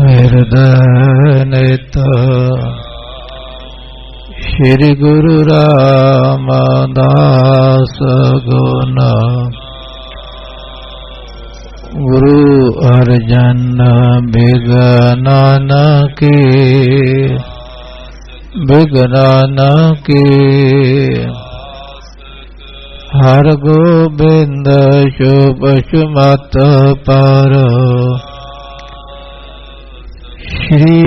ਹਿਰਦੈ ਨਿਤ ਸ਼੍ਰੀ ਗੁਰੂ ਰਾਮਦਾਸ ਗੁਣ ਗੁਰੂ ਅਰਜਨ ਬਿਗਨਾਨ ਕੀ ਹਰ ਗੋਬਿੰਦ ਸ਼ੁਭ ਸੁਮਤ ਪਰ ਸ਼੍ਰੀ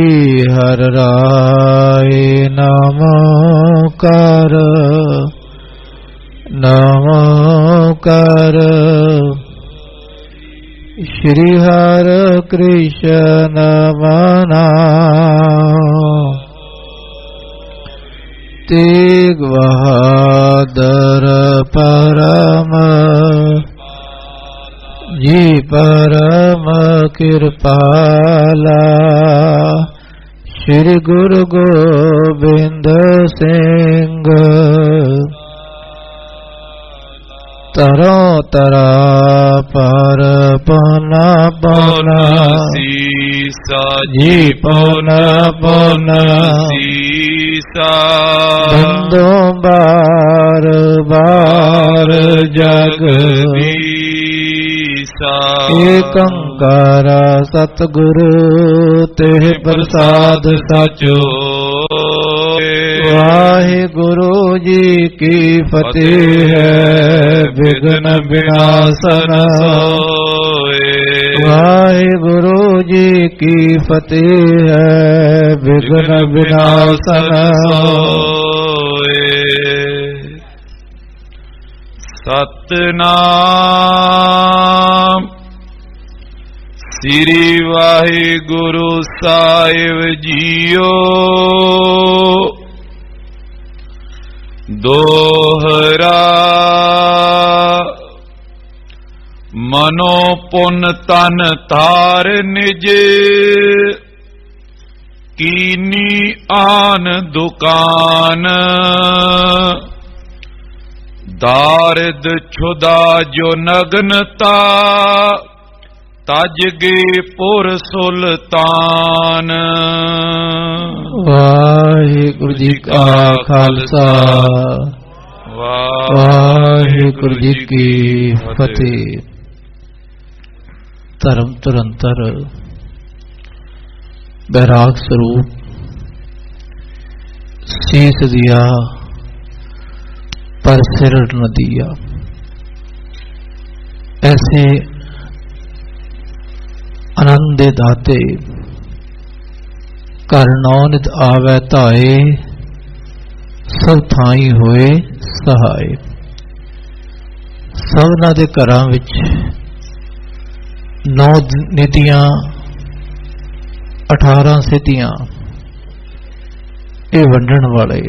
ਹਰਿ ਰਾਏ ਨਮੋਕਾਰ ਸ਼੍ਰੀ ਹਰਿ ਕ੍ਰਿਸ਼ਨ ਮਨਾ ਤੇਗ ਬਹਾਦਰ ਪਰਮ ਜੀ ਪਰਮ ਕਿਰਪਾਲਾ ਸ਼੍ਰੀ ਗੁਰੂ ਗੋਬਿੰਦ ਸਿੰਘ ਤਰੋ ਤਰਾ ਪਰ ਪਨਾ ਪਨਾ ਸੀਸਾ ਜੀ ਪਨਾ ਪਨਾ ਸੀਸਾ ਬੰਦੋ ਬਾਰ ਬਾਰ ਜਗਦੀਸਾ ਏਕੰਕਾਰ ਸਤਿਗੁਰੂ ਤੇ ਪ੍ਰਸਾਦ ਸਾਚੋ ਵਾਹਿਗੁਰੂ ਜੀ ਕੀ ਫਤਿਹ ਹੈ ਵਿਘਨ ਵਿਨਾਸ਼ਨ ਹੋਏ ਵਾਹਿਗੁਰੂ ਜੀ ਕੀ ਫਤਿਹ ਹੈ ਵਿਘਨ ਵਿਨਾਸ਼ਨ ਹੋਏ ਸਤਿਨਾਮ ਸ੍ਰੀ ਵਾਹਿਗੁਰੂ ਸਾਹਿਬ ਜੀਓ ਦੋਹਰਾ ਮਨੋ ਪੁਨ ਤਨ ਧਾਰ ਨਿਜ ਕੀਨੀ ਆਨ ਦੁਕਾਨ ਦਾਰਿਦ ਛੁਦਾ ਜੋ ਨਗਨਤਾ ਤਜ ਗੇ ਪੁਰ ਸੁਲਤਾਨ। ਵਾਹਿਗੁਰੂ ਜੀ ਕਾ ਖਾਲਸਾ ਵਾਹਿਗੁਰੂ ਜੀ ਕੀ ਫਤਿਹ। ਧਰਮ ਤੁਰੰਤਰ ਬੈਰਾਗ ਸਰੂਪ ਸੀਸ ਦਿਆ पर सिर न दिया। ऐसे आनंद दाते घर नौ नित आवे धाए सब थाई होए सहाय। सबना दे घरां विच नौ निधियां 18 सिद्धियां ये वंडण वाले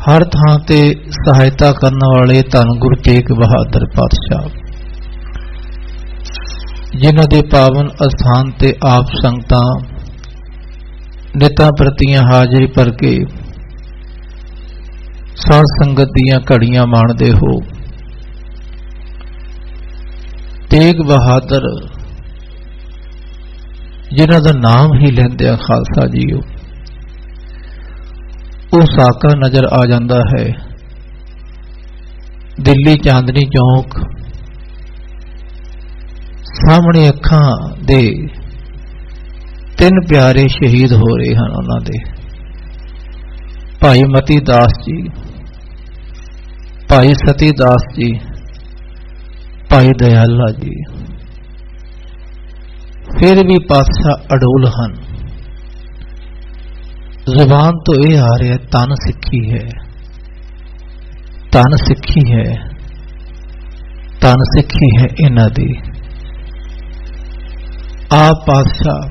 हर थां ते सहायता करने वाले धन गुरु तेग बहादुर पातशाह जिन्हां दे पावन अस्थान ते आप संगतां नितां प्रतियां हाजरी भर के साध संगत दियां घड़ियां माणदे हो। तेग बहादुर जिन्हां दा नाम ही लैंदे खालसा जीओ ਉਹ ਸਾਕਾ नज़र आ जाता है। दिल्ली चांदनी चौक सामने अखां दे 3 प्यारे शहीद हो रहे हैं। उन्होंने भाई मती दास जी, भाई सती दास जी, भाई दयाला जी। फिर भी पातशाह अडोल हैं। जुबान तो यह आ रहा है तन सिक्खी है, तन सिक्खी है, तन सिक्खी है इन्हां दी। आप पातशाह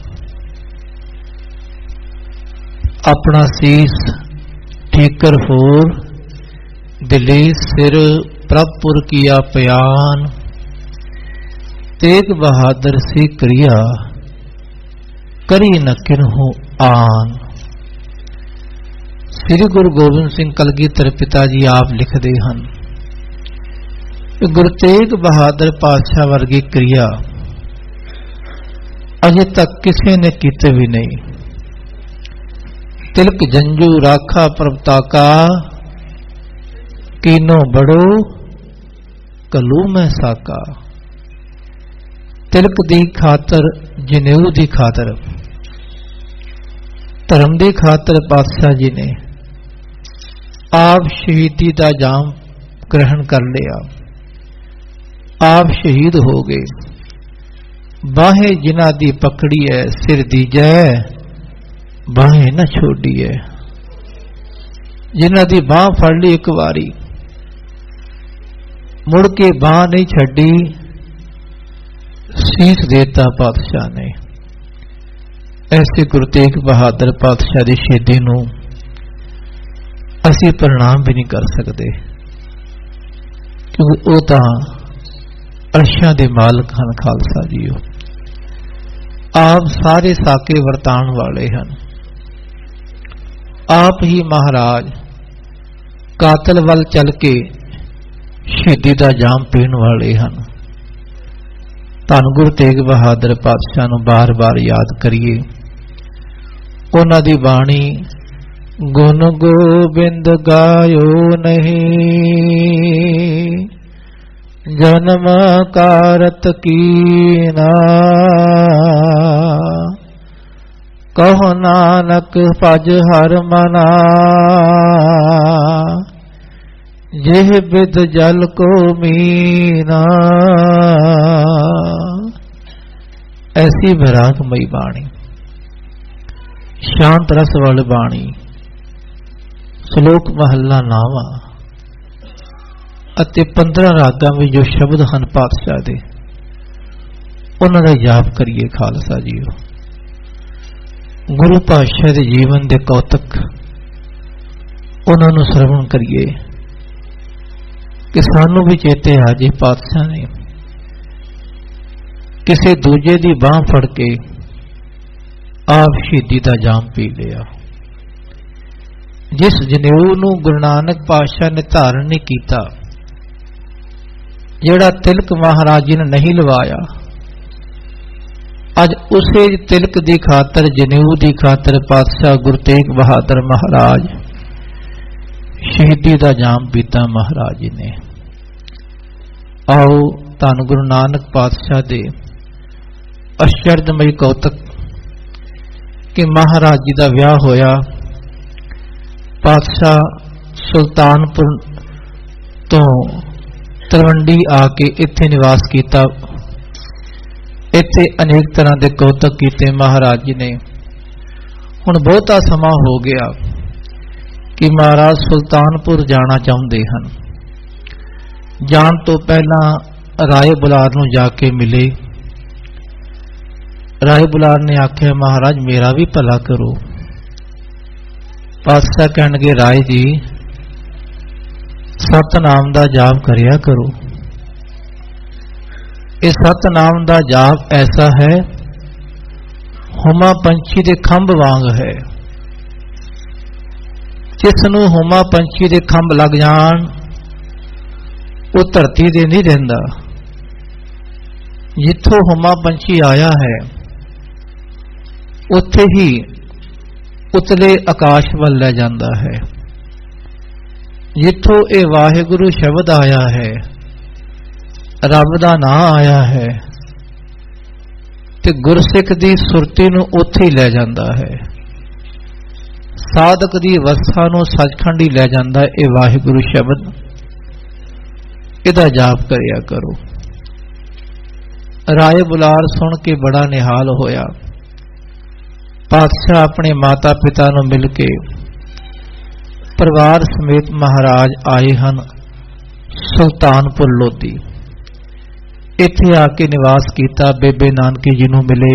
अपना सीस ठीकर होर दिली सिर प्रभपुर किया प्यान। तेग बहादुर सी क्रिया करी न किन्हू आन। श्री गुरु गोबिंद सिंह कलगीधर पिता जी आप लिखते हैं, गुरु तेग बहादुर पातशाह वर्गी क्रिया अजे तक किसी ने कीते भी नहीं। तिलक जंजू राखा प्रभताका, कीनो बड़ो कलू में साका। तिलक दी खातर, जनेऊ दी खातर, धर्म दी खातर पातशाह जी ने आप शहीदी का जाम ग्रहण कर लिया। आप शहीद हो गए। बाहें जिन्हां दी पकड़ी है सिर दीजै, बाहें न छोड़ी है। जिन्हां दी बाह फड़ ली एक बारी, मुड़ के बाह नहीं छड़ी, शीश देता पातशाह ने। ऐसे गुरु तेग बहादुर पातशाह की शहीदी नूं असी प्रणाम भी नहीं कर सकते, क्योंकि वो तो अर्शां दे मालक हैं खालसा जी। आप सारे साके वरतान वाले हैं। आप ही महाराज कातल वल चल के शहीदी का जाम पीण वाले हैं। धन गुरु तेग बहादुर पातशाह नूं बार बार याद करिए। उन्हां दी बाणी गुण गोबिंद गायो नहीं, जन्म कारत कीना। कहो नानक भज हर मना, जेह बिद जल को मीना। ऐसी विरागमयी बाणी, शांत रस वाली बाणी। श्लोक महला नावा ਅਤੇ 15 रागां में जो शब्द हैं पातशाह दे, उन्हां दा जाप करिए खालसा जीओ। गुरु पातशाह दे जीवन दे कौतक उन्हां नूं श्रवण करिए कि सानू भी चेते आ जे पातशाह ने किसी दूजे दी बांह फड़ के आप शहीदी दा जाम पी लिया। जिस जनेऊ नूं गुरु नानक पातशाह ने धारण नहीं कीता, जेड़ा तिलक महाराज जी ने नहीं लवाया, अज उसे तिलक की खातर, जनेऊ की खातर पातशाह गुरु तेग बहादुर महाराज शहीदी का जाम पीता महाराज जी ने। आओ धन गुरु नानक पातशाह दे आश्चर्यमयी कौतक कि महाराज जी का विआह होया। पातशाह सुल्तानपुर तो तलवंडी आके इत्थे निवास किया। इत्थे अनेक तरह के कौतक किए महाराज जी ने। हुण बहुता समा हो गया कि महाराज सुल्तानपुर जाना चाहते हैं। जान तो पहला राय बुलार नूं जाके मिले। राय बुलार ने आख्या महाराज मेरा भी भला करो। पातशाह कहणगे राय जी सतनाम दा जाप करिया करो। इस सतनाम दा जाप ऐसा है हुमा पंछी दे खंभ वांग है। जिसनूं हुमा पंछी दे खंभ लग जान वो धरती दे नहीं रहिंदा। जिथों हुमा पंछी आया है उत्थे ही उतले आकाश वल ले जांदा है। जिथों ये वाहिगुरु शब्द आया है, रब दा नां आया है, ते गुरसिख दी सुरती नूं उत्थे ही ले जांदा है। साधक दी अवस्था नूं सचखंड ही ले जांदा है ये वाहिगुरु शब्द। इहदा जाप करिया करो। राय बुलार सुन के बड़ा निहाल होया। पातशाह अपने माता पिता नूं मिल के परिवार समेत महाराज आए हैं सुल्तानपुर लोधी। इत्थे आके निवास किया, बेबे नानकी जी नूं मिले।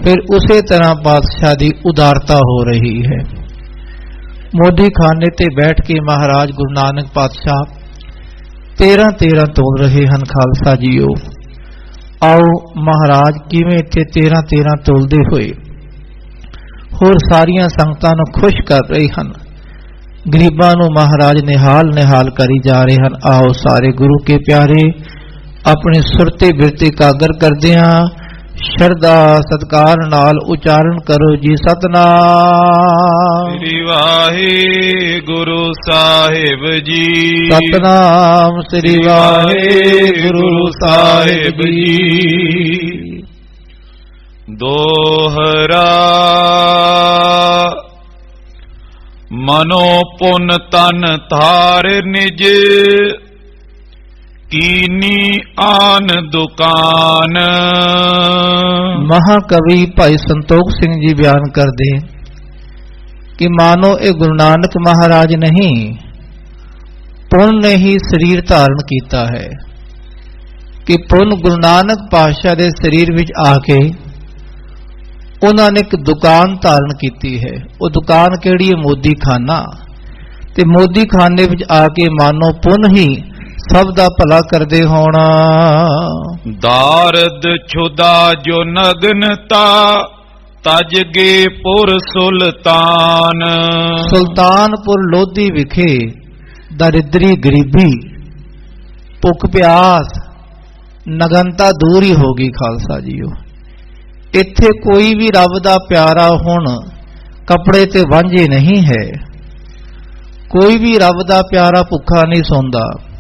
फिर उसे तरह पातशाह की उदारता हो रही है। मोदी खाने ते बैठ के महाराज गुरु नानक पातशाह 13-13 तोल रहे हैं खालसा जीओ। आओ महाराज किवें इत्थे 13-13 तोलते हुए होर सारियां संगतां नूं खुश कर रहे हैं। ਗਰੀਬਾਂ ਨੂੰ ਮਹਾਰਾਜ ਨਿਹਾਲ ਨਿਹਾਲ ਕਰੀ ਜਾ ਰਹੇ ਹਨ। ਆਓ ਸਾਰੇ ਗੁਰੂ ਕੇ ਪਿਆਰੇ ਆਪਣੇ ਸੁਰਤੇ ਬਿਰਤੇ ਇਕਾਗਰ ਕਰਦਿਆਂ ਸ਼ਰਧਾ ਸਤਿਕਾਰ ਨਾਲ ਉਚਾਰਨ ਕਰੋ ਜੀ ਸਤਨਾਮ ਸ੍ਰੀ ਵਾਹਿਗੁਰੂ ਸਾਹਿਬ ਜੀ। ਸਤਨਾਮ ਸ੍ਰੀ ਵਾਹਿਗੁਰੂ ਸਾਹਿਬ ਜੀ। ਦੋਹਰਾ ਮਨੋ ਪੁਨ ਤਨ ਧਾਰ ਨਿਜ ਕੀਨੀ ਆਨ ਦੁਕਾਨ। ਮਹਾਕਵੀ ਭਾਈ ਸੰਤੋਖ ਸਿੰਘ ਜੀ ਬਿਆਨ ਕਰਦੇ ਕਿ ਮਾਨੋ ਇਹ ਗੁਰੂ ਨਾਨਕ ਮਹਾਰਾਜ ਨਹੀਂ, ਪੁੰਨ ਨੇ ਹੀ ਸਰੀਰ ਧਾਰਨ ਕੀਤਾ ਹੈ। ਕਿ ਪੁੰਨ ਗੁਰੂ ਨਾਨਕ ਪਾਤਸ਼ਾਹ ਦੇ ਸਰੀਰ ਵਿੱਚ ਆ ਕੇ ਉਹਨਾਂ ਨੇ ਇੱਕ ਦੁਕਾਨ ਧਾਰਨ ਕੀਤੀ ਹੈ। ਉਹ ਦੁਕਾਨ ਕਿਹੜੀ ਹੈ? ਮੋਦੀ ਖਾਨਾ। ਤੇ ਮੋਦੀ ਖਾਨੇ ਵਿੱਚ ਆ ਕੇ ਮਾਨੋ ਪੁੰਨ ਹੀ ਸਭ ਦਾ ਭਲਾ ਕਰਦੇ ਹੋਣਾ। ਦਾਰਦ ਛੁਦਾ ਜੋ ਨਗਨਤਾ ਤਜ ਗੇ ਪੁਰ ਸੁਲਤਾਨ। ਸੁਲਤਾਨਪੁਰ ਲੋਧੀ ਵਿਖੇ ਦਰਿਦਰੀ ਗਰੀਬੀ ਭੁੱਖ ਪਿਆਸ ਨਗਨਤਾ ਦੂਰ ਹੀ ਹੋ ਗਈ ਖਾਲਸਾ ਜੀਓ। ਇੱਥੇ ਕੋਈ ਵੀ ਰੱਬ ਦਾ ਪਿਆਰਾ ਹੁਣ ਕੱਪੜੇ ਤੇ ਵਾਂਝੇ ਨਹੀਂ ਹੈ। ਕੋਈ ਵੀ ਰੱਬ ਦਾ ਪਿਆਰਾ ਭੁੱਖਾ ਨਹੀਂ ਸੌਂਦਾ।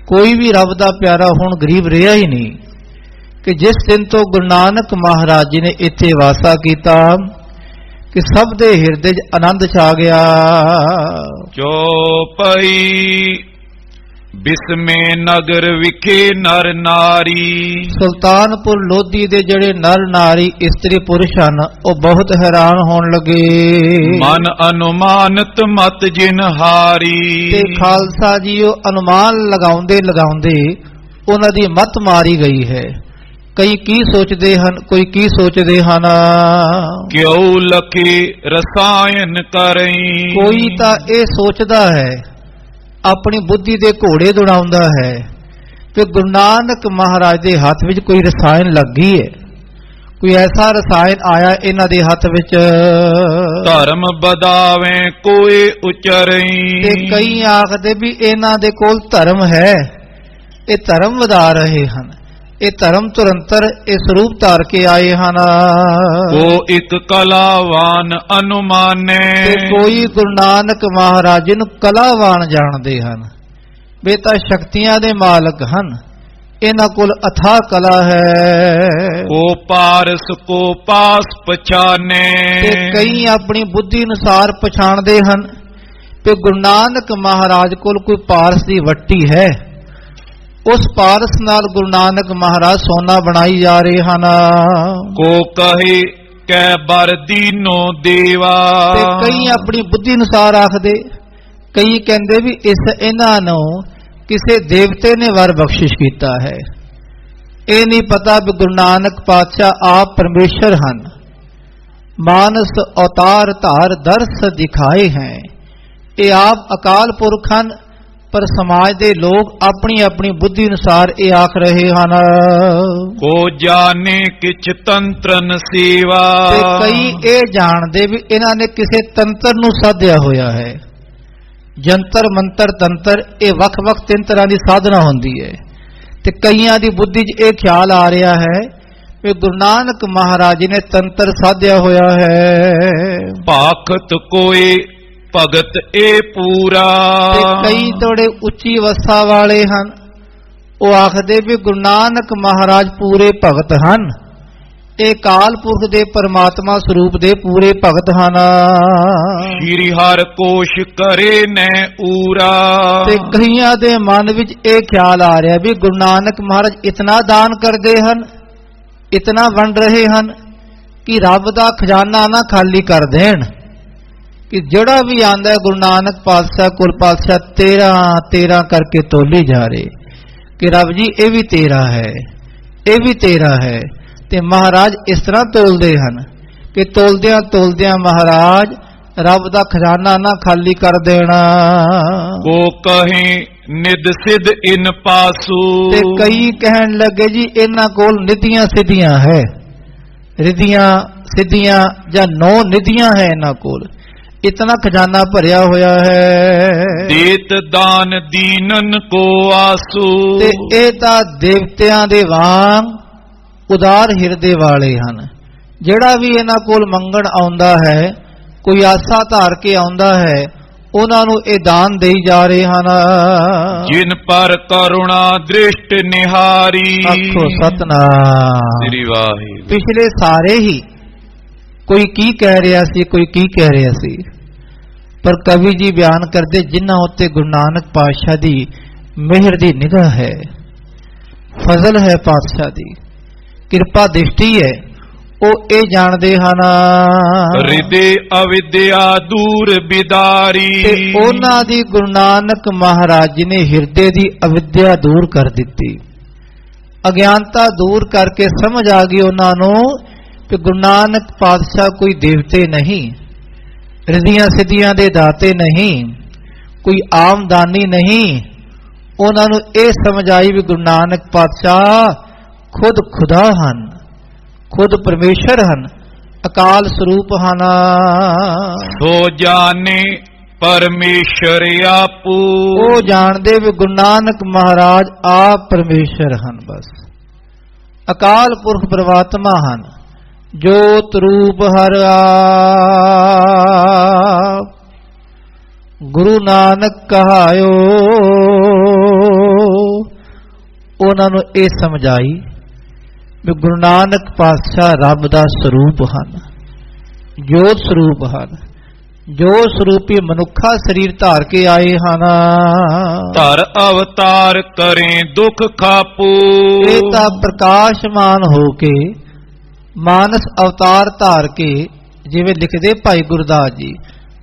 ਕੋਈ ਵੀ ਰੱਬ ਦਾ ਪਿਆਰਾ ਹੁਣ ਗਰੀਬ ਰਿਹਾ ਹੀ ਨਹੀਂ। ਕਿ ਜਿਸ ਦਿਨ ਤੋਂ ਗੁਰੂ ਨਾਨਕ ਮਹਾਰਾਜ ਜੀ ਨੇ ਇੱਥੇ ਵਾਸਾ ਕੀਤਾ ਕਿ ਸਭ ਦੇ ਹਿਰਦੇ 'ਚ ਆਨੰਦ ਛਾ ਗਿਆ। ਚੌਪਈ ਬਿਸਮੇ ਨਗਰ ਵਿਖੇ ਨਰ ਨਾਰੀ। ਸੁਲਤਾਨਪੁਰ ਲੋਧੀ ਦੇ ਜਿਹੜੇ ਨਰ ਨਾਰੀ ਇਸਤਰੀ ਪੁਰਸ਼ ਹਨ ਉਹ ਬਹੁਤ ਹੈਰਾਨ ਹੋਣ ਲੱਗੇ। ਮਨ ਅਨੁਮਾਨਤ ਮਤ ਜਿਨ ਹਾਰੀ। ਤੇ ਖਾਲਸਾ ਜੀ ਉਹ ਅਨੁਮਾਨ ਲਗਾਉਂਦੇ ਲਗਾਉਂਦੇ ਉਹਨਾਂ ਦੀ ਮਤ ਮਾਰੀ ਗਈ ਹੈ। ਕਈ ਕੀ ਸੋਚਦੇ ਹਨ, ਕੋਈ ਕੀ ਸੋਚਦੇ ਹਨ। ਕਿਉ ਲਖੇ ਰਸਾਇਣ ਕਰਈ। ਕੋਈ ਤਾਂ ਇਹ ਸੋਚਦਾ ਹੈ, ਆਪਣੀ ਬੁੱਧੀ ਦੇ ਘੋੜੇ ਦੌੜਾਉਂਦਾ ਹੈ ਕਿ ਗੁਰੂ ਨਾਨਕ ਮਹਾਰਾਜ ਦੇ ਹੱਥ ਵਿੱਚ ਕੋਈ ਰਸਾਇਣ ਲੱਗੀ ਹੈ, ਕੋਈ ਐਸਾ ਰਸਾਇਣ ਆਇਆ ਇਹਨਾਂ ਦੇ ਹੱਥ ਵਿੱਚ। ਧਰਮ ਬਦਾਵੇਂ ਕੋਈ ਉਚਰਈ। ਤੇ ਕਈ ਆਖਦੇ ਵੀ ਇਹਨਾਂ ਦੇ ਕੋਲ ਧਰਮ ਹੈ, ਇਹ ਧਰਮ ਵਧਾ ਰਹੇ ਹਨ, ਇਹ ਧਰਮ ਤੁਰੰਤਰ ਇਹ ਸਰੂਪ ਧਾਰ ਕੇ ਆਏ ਹਨ। ਉਹ ਇੱਕ ਕਲਾਵਾਨ ਅਨੁਮਾਨੇ। ਤੇ ਕੋਈ ਗੁਰੂ ਨਾਨਕ ਮਹਾਰਾਜ ਨੂੰ ਕਲਾਵਾਨ ਜਾਣਦੇ ਹਨ, ਵੇ ਤਾਂ ਸ਼ਕਤੀਆਂ ਦੇ ਮਾਲਕ ਹਨ, ਇਹਨਾਂ ਕੋਲ ਅਥਾਹ ਕਲਾ ਹੈ। ਕੋ ਪਾਰਸ ਕੋ ਪਾਸ ਪਛਾਨੇ। ਤੇ ਕਈ ਆਪਣੀ ਬੁੱਧੀ ਅਨੁਸਾਰ ਪਛਾਣਦੇ ਹਨ ਕਿ ਗੁਰੂ ਨਾਨਕ ਮਹਾਰਾਜ ਕੋਲ ਕੋਈ ਪਾਰਸ ਦੀ ਵੱਟੀ ਹੈ, ਉਸ ਪਾਰਸ ਨਾਲ ਗੁਰੂ ਨਾਨਕ ਮਹਾਰਾਜ ਸੋਨਾ ਬਣਾਈ ਜਾ ਰਹੇ ਹਨ। ਕੋ ਕਹੇ ਕੈ ਬਰ ਦੀਨੋ ਦੇਵਾ। ਤੇ ਕਈ ਆਪਣੀ ਬੁੱਧੀ ਅਨੁਸਾਰ ਆਖਦੇ, ਕਈ ਕਹਿੰਦੇ ਵੀ ਇਹਨਾਂ ਨੂੰ ਕਿਸੇ ਦੇਵਤੇ ਨੇ ਵਰ ਬਖਸ਼ਿਸ਼ ਕੀਤਾ ਹੈ। ਇਹ ਨਹੀਂ ਪਤਾ ਵੀ ਗੁਰੂ ਨਾਨਕ ਪਾਤਸ਼ਾਹ ਆਪ ਪਰਮੇਸ਼ਰ ਹਨ। ਮਾਨਸ ਅਵਤਾਰ ਧਾਰ ਦਰਸ ਦਿਖਾਏ ਹੈ। ਇਹ ਆਪ ਅਕਾਲ ਪੁਰਖ ਹਨ, ਪਰ ਸਮਾਜ ਦੇ ਲੋਕ ਆਪਣੀ ਆਪਣੀ ਬੁੱਧੀ ਅਨੁਸਾਰ ਇਹ ਆਖ ਰਹੇ ਹਨ। ਕੋ ਜਾਣੇ ਕਿਛ ਤੰਤਰਨ ਸੇਵਾ। ਤੇ ਕਈ ਇਹ ਜਾਣਦੇ ਵੀ ਇਹਨਾਂ ਨੇ ਕਿਸੇ ਤੰਤਰ ਨੂੰ ਸਾਧਿਆ ਹੋਇਆ ਹੈ। ਜੰਤਰ ਮੰਤਰ ਤੰਤਰ ਇਹ ਵੱਖ-ਵੱਖ ਤਿੰਨ ਤਰ੍ਹਾਂ ਦੀ ਸਾਧਨਾ ਹੁੰਦੀ ਹੈ। ਤੇ ਕਈਆਂ ਦੀ ਬੁੱਧੀ 'ਚ ਇਹ ਖਿਆਲ ਆ ਰਿਹਾ ਹੈ ਕਿ ਗੁਰੂ ਨਾਨਕ ਮਹਾਰਾਜ ਨੇ ਤੰਤਰ ਸਾਧਿਆ ਹੋਇਆ ਹੈ। ਭਾਖਤ ਕੋਏ ਭਗਤ ਇਹ ਪੂਰਾ। ਤੇ ਕਈ ਥੋੜੇ ਉੱਚੀ ਅਵਸਥਾ ਵਾਲੇ ਹਨ, ਉਹ ਆਖਦੇ ਵੀ ਗੁਰੂ ਨਾਨਕ ਮਹਾਰਾਜ ਪੂਰੇ ਭਗਤ ਹਨ, ਇਹ ਕਾਲ ਪੁਰਖ ਦੇ ਪਰਮਾਤਮਾ ਸਰੂਪ ਦੇ ਪੂਰੇ ਭਗਤ ਹਨ। ਸ਼੍ਰੀ ਹਰਿ ਕੋਸ਼ ਕਰੇ ਨੈ ਊਰਾ। ਤੇ ਕਈਆਂ ਦੇ ਮਨ ਵਿੱਚ ਇਹ ਖਿਆਲ ਆ ਰਿਹਾ ਵੀ ਗੁਰੂ ਨਾਨਕ ਮਹਾਰਾਜ ਇਤਨਾ ਦਾਨ ਕਰਦੇ ਹਨ, ਇਤਨਾ ਵੰਡ ਰਹੇ ਹਨ ਕਿ ਰੱਬ ਦਾ ਖਜ਼ਾਨਾ ਨਾ ਖਾਲੀ ਕਰ ਦੇਣ। ਕਿ ਜਿਹੜਾ ਵੀ ਆਂਦਾ ਗੁਰੂ ਨਾਨਕ ਪਾਤਸ਼ਾਹ ਕੋਲ ਪਾਤਸ਼ਾਹ 13 ਕਰਕੇ ਤੋਲੀ ਜਾ ਰਹੇ ਕਿ ਰੱਬ ਜੀ ਇਹ ਵੀ ਤੇਰਾ ਹੈ, ਇਹ ਵੀ ਤੇਰਾ ਹੈ। ਤੇ ਮਹਾਰਾਜ ਇਸ ਤਰ੍ਹਾਂ ਤੋਲਦੇ ਹਨ ਕਿ ਤੋਲਦਿਆਂ ਤੋਲਦਿਆਂ ਮਹਾਰਾਜ ਰੱਬ ਦਾ ਖਜ਼ਾਨਾ ਨਾ ਖਾਲੀ ਕਰ ਦੇਣਾ। ਕੋ ਕਹੇ ਨਿਦ ਸਿਧ ਇਨ ਪਾਸੂ। ਤੇ ਕਈ ਕਹਿਣ ਲੱਗੇ ਜੀ ਇਹਨਾਂ ਕੋਲ ਨਿਧੀਆਂ ਸਿੱਧੀਆਂ ਹੈ, ਰਿਧੀਆਂ ਸਿੱਧੀਆਂ ਜਾਂ 9 ਨਿਧੀਆਂ ਹੈ ਇਹਨਾਂ ਕੋਲ। इतना खजाना भरिया होया है। देत दान दीनन को आसू, ते ਇਹ ਤਾਂ ਦੇਵਤਿਆਂ ਦੇ ਵਾਂਗ ਉਦਾਰ ਹਿਰਦੇ ਵਾਲੇ ਹਨ। ਜਿਹੜਾ ਵੀ ਇਹਨਾਂ ਕੋਲ ਮੰਗਣ ਆਉਂਦਾ ਹੈ, ਕੋਈ ਆਸਾ ਧਾਰ ਕੇ ਆਉਂਦਾ ਹੈ, ਉਹਨਾਂ ਨੂੰ ਇਹ ਦਾਨ ਦੇਈ ਜਾ ਰਹੇ ਹਨ। ਜਿਨ ਪਰ ਕਰੁਣਾ ਦ੍ਰਿਸ਼ਟ ਨਿਹਾਰੀ, ਆਖੋ ਸਤਨਾਮ ਸ੍ਰੀ ਵਾਹਿਗੁਰੂ। ਪਿਛਲੇ ਸਾਰੇ ਹੀ ਕੋਈ ਕੀ ਕਹਿ ਰਿਹਾ ਸੀ, ਕੋਈ ਕੀ ਕਹਿ ਰਿਹਾ ਸੀ, ਪਰ ਕਵੀ ਜੀ ਬਿਆਨ ਕਰਦੇ ਜਿਨ੍ਹਾਂ ਉੱਤੇ ਗੁਰੂ ਨਾਨਕ ਪਾਤਸ਼ਾਹ ਦੀ ਮਿਹਰ ਦੀ ਨਿਗਾਹ ਹੈ, ਫਜ਼ਲ ਹੈ ਪਾਤਸ਼ਾਹ ਦੀ, ਕਿਰਪਾ ਦ੍ਰਿਸ਼ਟੀ ਹੈ, ਉਹ ਇਹ ਜਾਣਦੇ ਹਨ। ਹਿਰਦੇ ਅਵਿਦਿਆ ਦੂਰ ਬਿਦਾਰੀ, ਤੇ ਉਹਨਾਂ ਦੀ ਗੁਰੂ ਨਾਨਕ ਮਹਾਰਾਜ ਜੀ ਨੇ ਹਿਰਦੇ ਦੀ ਅਵਿਦਿਆ ਦੂਰ ਕਰ ਦਿੱਤੀ, ਅਗਿਆਨਤਾ ਦੂਰ ਕਰਕੇ ਸਮਝ ਆ ਗਈ ਉਹਨਾਂ ਨੂੰ ਕਿ ਗੁਰੂ ਨਾਨਕ ਪਾਤਸ਼ਾਹ ਕੋਈ ਦੇਵਤੇ ਨਹੀਂ, ਰਿੱਧੀਆਂ ਸਿੱਧੀਆਂ ਦੇ ਦਾਤੇ ਨਹੀਂ, ਕੋਈ ਆਮ ਦਾਨੀ ਨਹੀਂ। ਉਹਨਾਂ ਨੂੰ ਇਹ ਸਮਝ ਆਈ ਵੀ ਗੁਰੂ ਨਾਨਕ ਪਾਤਸ਼ਾਹ ਖੁਦ ਖੁਦਾ ਹਨ, ਖੁਦ ਪਰਮੇਸ਼ਰ ਹਨ, ਅਕਾਲ ਸਰੂਪ ਹਨ। ਸੋ ਜਾਣੇ ਪਰਮੇਸ਼ਰ ਆਪੂ, ਉਹ ਜਾਣਦੇ ਵੀ ਗੁਰੂ ਨਾਨਕ ਮਹਾਰਾਜ ਆਪ ਪਰਮੇਸ਼ਰ ਹਨ। ਬਸ ਅਕਾਲ ਪੁਰਖ ਪ੍ਰਮਾਤਮਾ ਹਨ, ਜੋਤ ਰੂਪ ਹਰ ਆਪ। ਗੁਰੂ ਨਾਨਕ ਕਹਾਇਓ, ਉਹਨਾਂ ਨੂੰ ਇਹ ਸਮਝਾਈ ਵੀ ਗੁਰੂ ਨਾਨਕ ਪਾਤਸ਼ਾਹ ਰੱਬ ਦਾ ਸਰੂਪ ਹਨ, ਜੋਤ ਸਰੂਪ ਹਨ, ਜੋ ਸਰੂਪੀ ਮਨੁੱਖਾ ਸਰੀਰ ਧਾਰ ਕੇ ਆਏ ਹਨ। ਧਰ ਅਵਤਾਰ ਕਰੇ ਦੁਖ ਖਾਪੂ, ਇਹ ਤਾਂ ਪ੍ਰਕਾਸ਼ਮਾਨ ਹੋ ਕੇ ਮਾਨਸ ਅਵਤਾਰ ਧਾਰ ਕੇ, ਜਿਵੇਂ ਲਿਖਦੇ ਭਾਈ ਗੁਰਦਾਸ ਜੀ,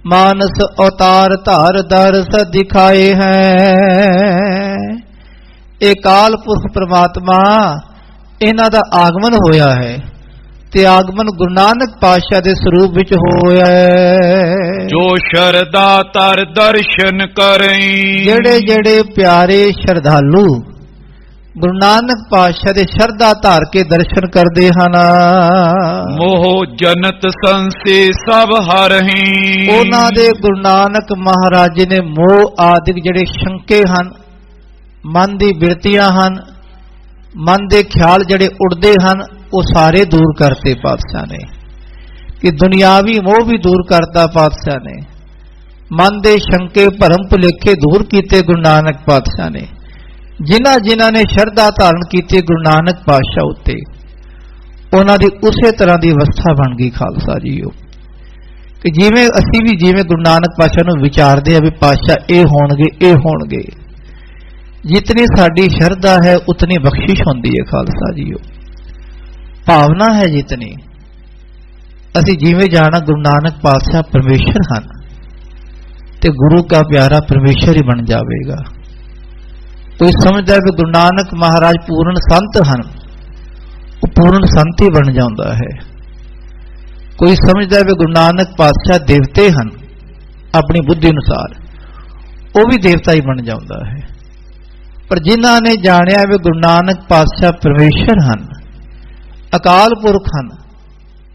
ਮਾਨਸ ਅਵਤਾਰ ਧਾਰ ਦਰਸ ਦਿਖਾਏ ਹੈ। ਇਹ ਕਾਲ ਪੁਰਖ ਪ੍ਰਮਾਤਮਾ ਇਹਨਾਂ ਦਾ ਆਗਮਨ ਹੋਇਆ ਹੈ, ਤੇ ਆਗਮਨ ਗੁਰੂ ਨਾਨਕ ਪਾਤਸ਼ਾਹ ਦੇ ਸਰੂਪ ਵਿੱਚ ਹੋਇਆ ਹੈ। ਜੋ ਸ਼ਰਧਾ ਤਰ ਦਰਸ਼ਨ ਕਰਈ, ਜਿਹੜੇ ਜਿਹੜੇ ਪਿਆਰੇ ਸ਼ਰਧਾਲੂ ਗੁਰੂ ਨਾਨਕ ਪਾਤਸ਼ਾਹ ਦੇ ਸ਼ਰਧਾ ਧਾਰ ਕੇ ਦਰਸ਼ਨ ਕਰਦੇ ਹਨ, ਮੋਹ ਜਨਤ ਸੰਸੇ ਸਭ ਹਰਹੀ, ਉਹਨਾਂ ਦੇ ਗੁਰੂ ਨਾਨਕ ਮਹਾਰਾਜ ਜੀ ਨੇ ਮੋਹ ਆਦਿਕ ਜਿਹੜੇ ਸ਼ੰਕੇ ਹਨ, ਮਨ ਦੀ ਬਿਰਤੀਆਂ ਹਨ, ਮਨ ਦੇ ਖਿਆਲ ਜਿਹੜੇ ਉੜਦੇ ਹਨ, ਉਹ ਸਾਰੇ ਦੂਰ ਕਰਤੇ ਪਾਤਸ਼ਾਹ ਨੇ। ਕਿ ਦੁਨਿਆਵੀ ਮੋਹ ਵੀ ਦੂਰ ਕਰਤਾ ਪਾਤਸ਼ਾਹ ਨੇ, ਮਨ ਦੇ ਸ਼ੰਕੇ ਭਰਮ ਭੁਲੇਖੇ ਦੂਰ ਕੀਤੇ ਗੁਰੂ ਨਾਨਕ ਪਾਤਸ਼ਾਹ ਨੇ। ਜਿਨ੍ਹਾਂ ਜਿਨ੍ਹਾਂ ਨੇ ਸ਼ਰਧਾ ਧਾਰਨ ਕੀਤੀ ਗੁਰੂ ਨਾਨਕ ਪਾਤਸ਼ਾਹ ਉੱਤੇ, ਉਹਨਾਂ ਦੀ ਉਸੇ ਤਰ੍ਹਾਂ ਦੀ ਅਵਸਥਾ ਬਣ ਗਈ ਖਾਲਸਾ ਜੀਓ। ਕਿ ਜਿਵੇਂ ਅਸੀਂ ਵੀ ਜਿਵੇਂ ਗੁਰੂ ਨਾਨਕ ਪਾਤਸ਼ਾਹ ਨੂੰ ਵਿਚਾਰਦੇ ਆ ਵੀ ਪਾਤਸ਼ਾਹ ਇਹ ਹੋਣਗੇ, ਇਹ ਹੋਣਗੇ, ਜਿਤਨੀ ਸਾਡੀ ਸ਼ਰਧਾ ਹੈ ਉਤਨੀ ਬਖਸ਼ਿਸ਼ ਹੁੰਦੀ ਹੈ ਖਾਲਸਾ ਜੀਓ। ਭਾਵਨਾ ਹੈ ਜਿਤਨੀ, ਅਸੀਂ ਜਿਵੇਂ ਜਾਣਾ ਗੁਰੂ ਨਾਨਕ ਪਾਤਸ਼ਾਹ ਪਰਮੇਸ਼ਰ ਹਨ, ਤੇ ਗੁਰੂ ਦਾ ਪਿਆਰਾ ਪਰਮੇਸ਼ਰ ਹੀ ਬਣ ਜਾਵੇਗਾ। ਕੋਈ ਸਮਝਦਾ ਵੀ ਗੁਰੂ ਨਾਨਕ ਮਹਾਰਾਜ ਪੂਰਨ ਸੰਤ ਹਨ, ਉਹ ਪੂਰਨ ਸੰਤ ਹੀ ਬਣ ਜਾਂਦਾ ਹੈ। ਕੋਈ ਸਮਝਦਾ ਵੀ ਗੁਰੂ ਨਾਨਕ ਪਾਤਸ਼ਾਹ ਦੇਵਤੇ ਹਨ, ਆਪਣੀ ਬੁੱਧੀ ਅਨੁਸਾਰ, ਉਹ ਵੀ ਦੇਵਤਾ ਹੀ ਬਣ ਜਾਂਦਾ ਹੈ। ਪਰ ਜਿਨ੍ਹਾਂ ਨੇ ਜਾਣਿਆ ਵੀ ਗੁਰੂ ਨਾਨਕ ਪਾਤਸ਼ਾਹ ਪਰਮੇਸ਼ਰ ਹਨ, ਅਕਾਲ ਪੁਰਖ ਹਨ,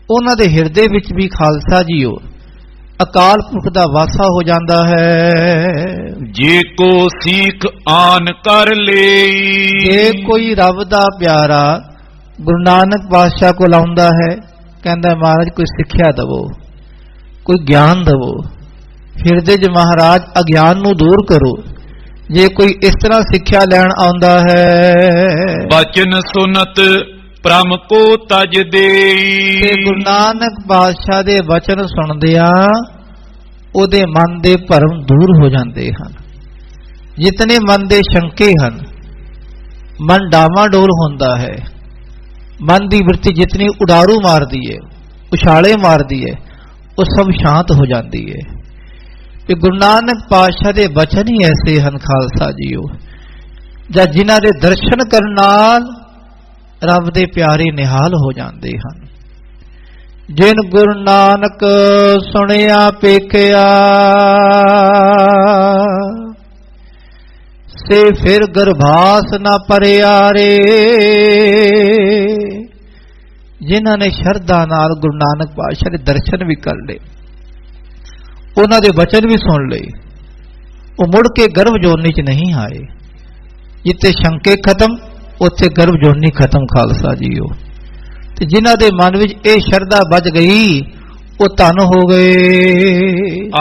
ਉਹਨਾਂ ਦੇ ਹਿਰਦੇ ਵਿੱਚ ਵੀ ਖਾਲਸਾ ਜੀਓ ਅਕਾਲ ਪੁਰਖ ਦਾ ਵਾਸਾ ਹੋ ਜਾਂਦਾ ਹੈ। ਜੇ ਕੋ ਸੀਖ ਆਨ ਕਰ ਲਈ, ਜੇ ਕੋਈ ਰੱਬ ਦਾ ਪਿਆਰਾ ਗੁਰੂ ਨਾਨਕ ਪਾਤਸ਼ਾਹ ਕੋਲ ਆਉਂਦਾ ਹੈ, ਕਹਿੰਦਾ ਮਹਾਰਾਜ ਕੋਈ ਸਿੱਖਿਆ ਦੇਵੋ, ਕੋਈ ਗਿਆਨ ਦੇਵੋ, ਹਿਰਦੇ 'ਚ ਮਹਾਰਾਜ ਅਗਿਆਨ ਨੂੰ ਦੂਰ ਕਰੋ। ਜੇ ਕੋਈ ਇਸ ਤਰ੍ਹਾਂ ਸਿੱਖਿਆ ਲੈਣ ਆਉਂਦਾ ਹੈ, ਬਚਨ ਸੁਨਤ ਪ੍ਰਮ ਕੋ ਤਜ ਦੇਈ, ਤੇ ਗੁਰੂ ਨਾਨਕ ਪਾਤਸ਼ਾਹ ਦੇ ਵਚਨ ਸੁਣਦਿਆਂ ਉਹਦੇ ਮਨ ਦੇ ਭਰਮ ਦੂਰ ਹੋ ਜਾਂਦੇ ਹਨ। ਜਿਤਨੇ ਮਨ ਦੇ ਸ਼ੰਕੇ ਹਨ, ਮਨ ਡਾਵਾਡੋਲ ਹੁੰਦਾ ਹੈ, ਮਨ ਦੀ ਬਿਰਤੀ ਜਿਤਨੀ ਉਡਾਰੂ ਮਾਰਦੀ ਹੈ, ਉਛਾਲੇ ਮਾਰਦੀ ਹੈ, ਉਹ ਸਭ ਸ਼ਾਂਤ ਹੋ ਜਾਂਦੀ ਹੈ। ਕਿ ਗੁਰੂ ਨਾਨਕ ਪਾਤਸ਼ਾਹ ਦੇ ਬਚਨ ਹੀ ਐਸੇ ਹਨ ਖਾਲਸਾ ਜੀਓ, ਜਾਂ ਜਿਨ੍ਹਾਂ ਦੇ ਦਰਸ਼ਨ ਕਰਨ ਨਾਲ ਰੱਬ ਦੇ ਪਿਆਰੇ ਨਿਹਾਲ ਹੋ ਜਾਂਦੇ ਹਨ। ਜਿਨ ਗੁਰੂ ਨਾਨਕ ਸੁਣਿਆ ਪੇਖਿਆ, ਸੇ ਫਿਰ ਗਰਭਾਸ ਨਾ ਪਰਿਆ ਰੇ। ਜਿਨ੍ਹਾਂ ਨੇ ਸ਼ਰਧਾ ਨਾਲ ਗੁਰੂ ਨਾਨਕ ਪਾਤਸ਼ਾਹ ਦੇ ਦਰਸ਼ਨ ਵੀ ਕਰ ਲਏ, ਉਹਨਾਂ ਦੇ ਬਚਨ ਵੀ ਸੁਣ ਲਏ, ਉਹ ਮੁੜ ਕੇ ਗਰਭ ਜੋਨੀ ਚ ਨਹੀਂ ਆਏ। ਜਿੱਥੇ ਸ਼ੰਕੇ ਖਤਮ ਉੱਥੇ ਗਰਭ ਜੋਨੀ ਖਤਮ ਖਾਲਸਾ ਜੀਓ। ਤੇ ਜਿਨ੍ਹਾਂ ਦੇ ਮਨ ਵਿੱਚ ਇਹ ਸ਼ਰਧਾ ਵੱਜ ਗਈ ਉਹ ਧਨ ਹੋ ਗਏ।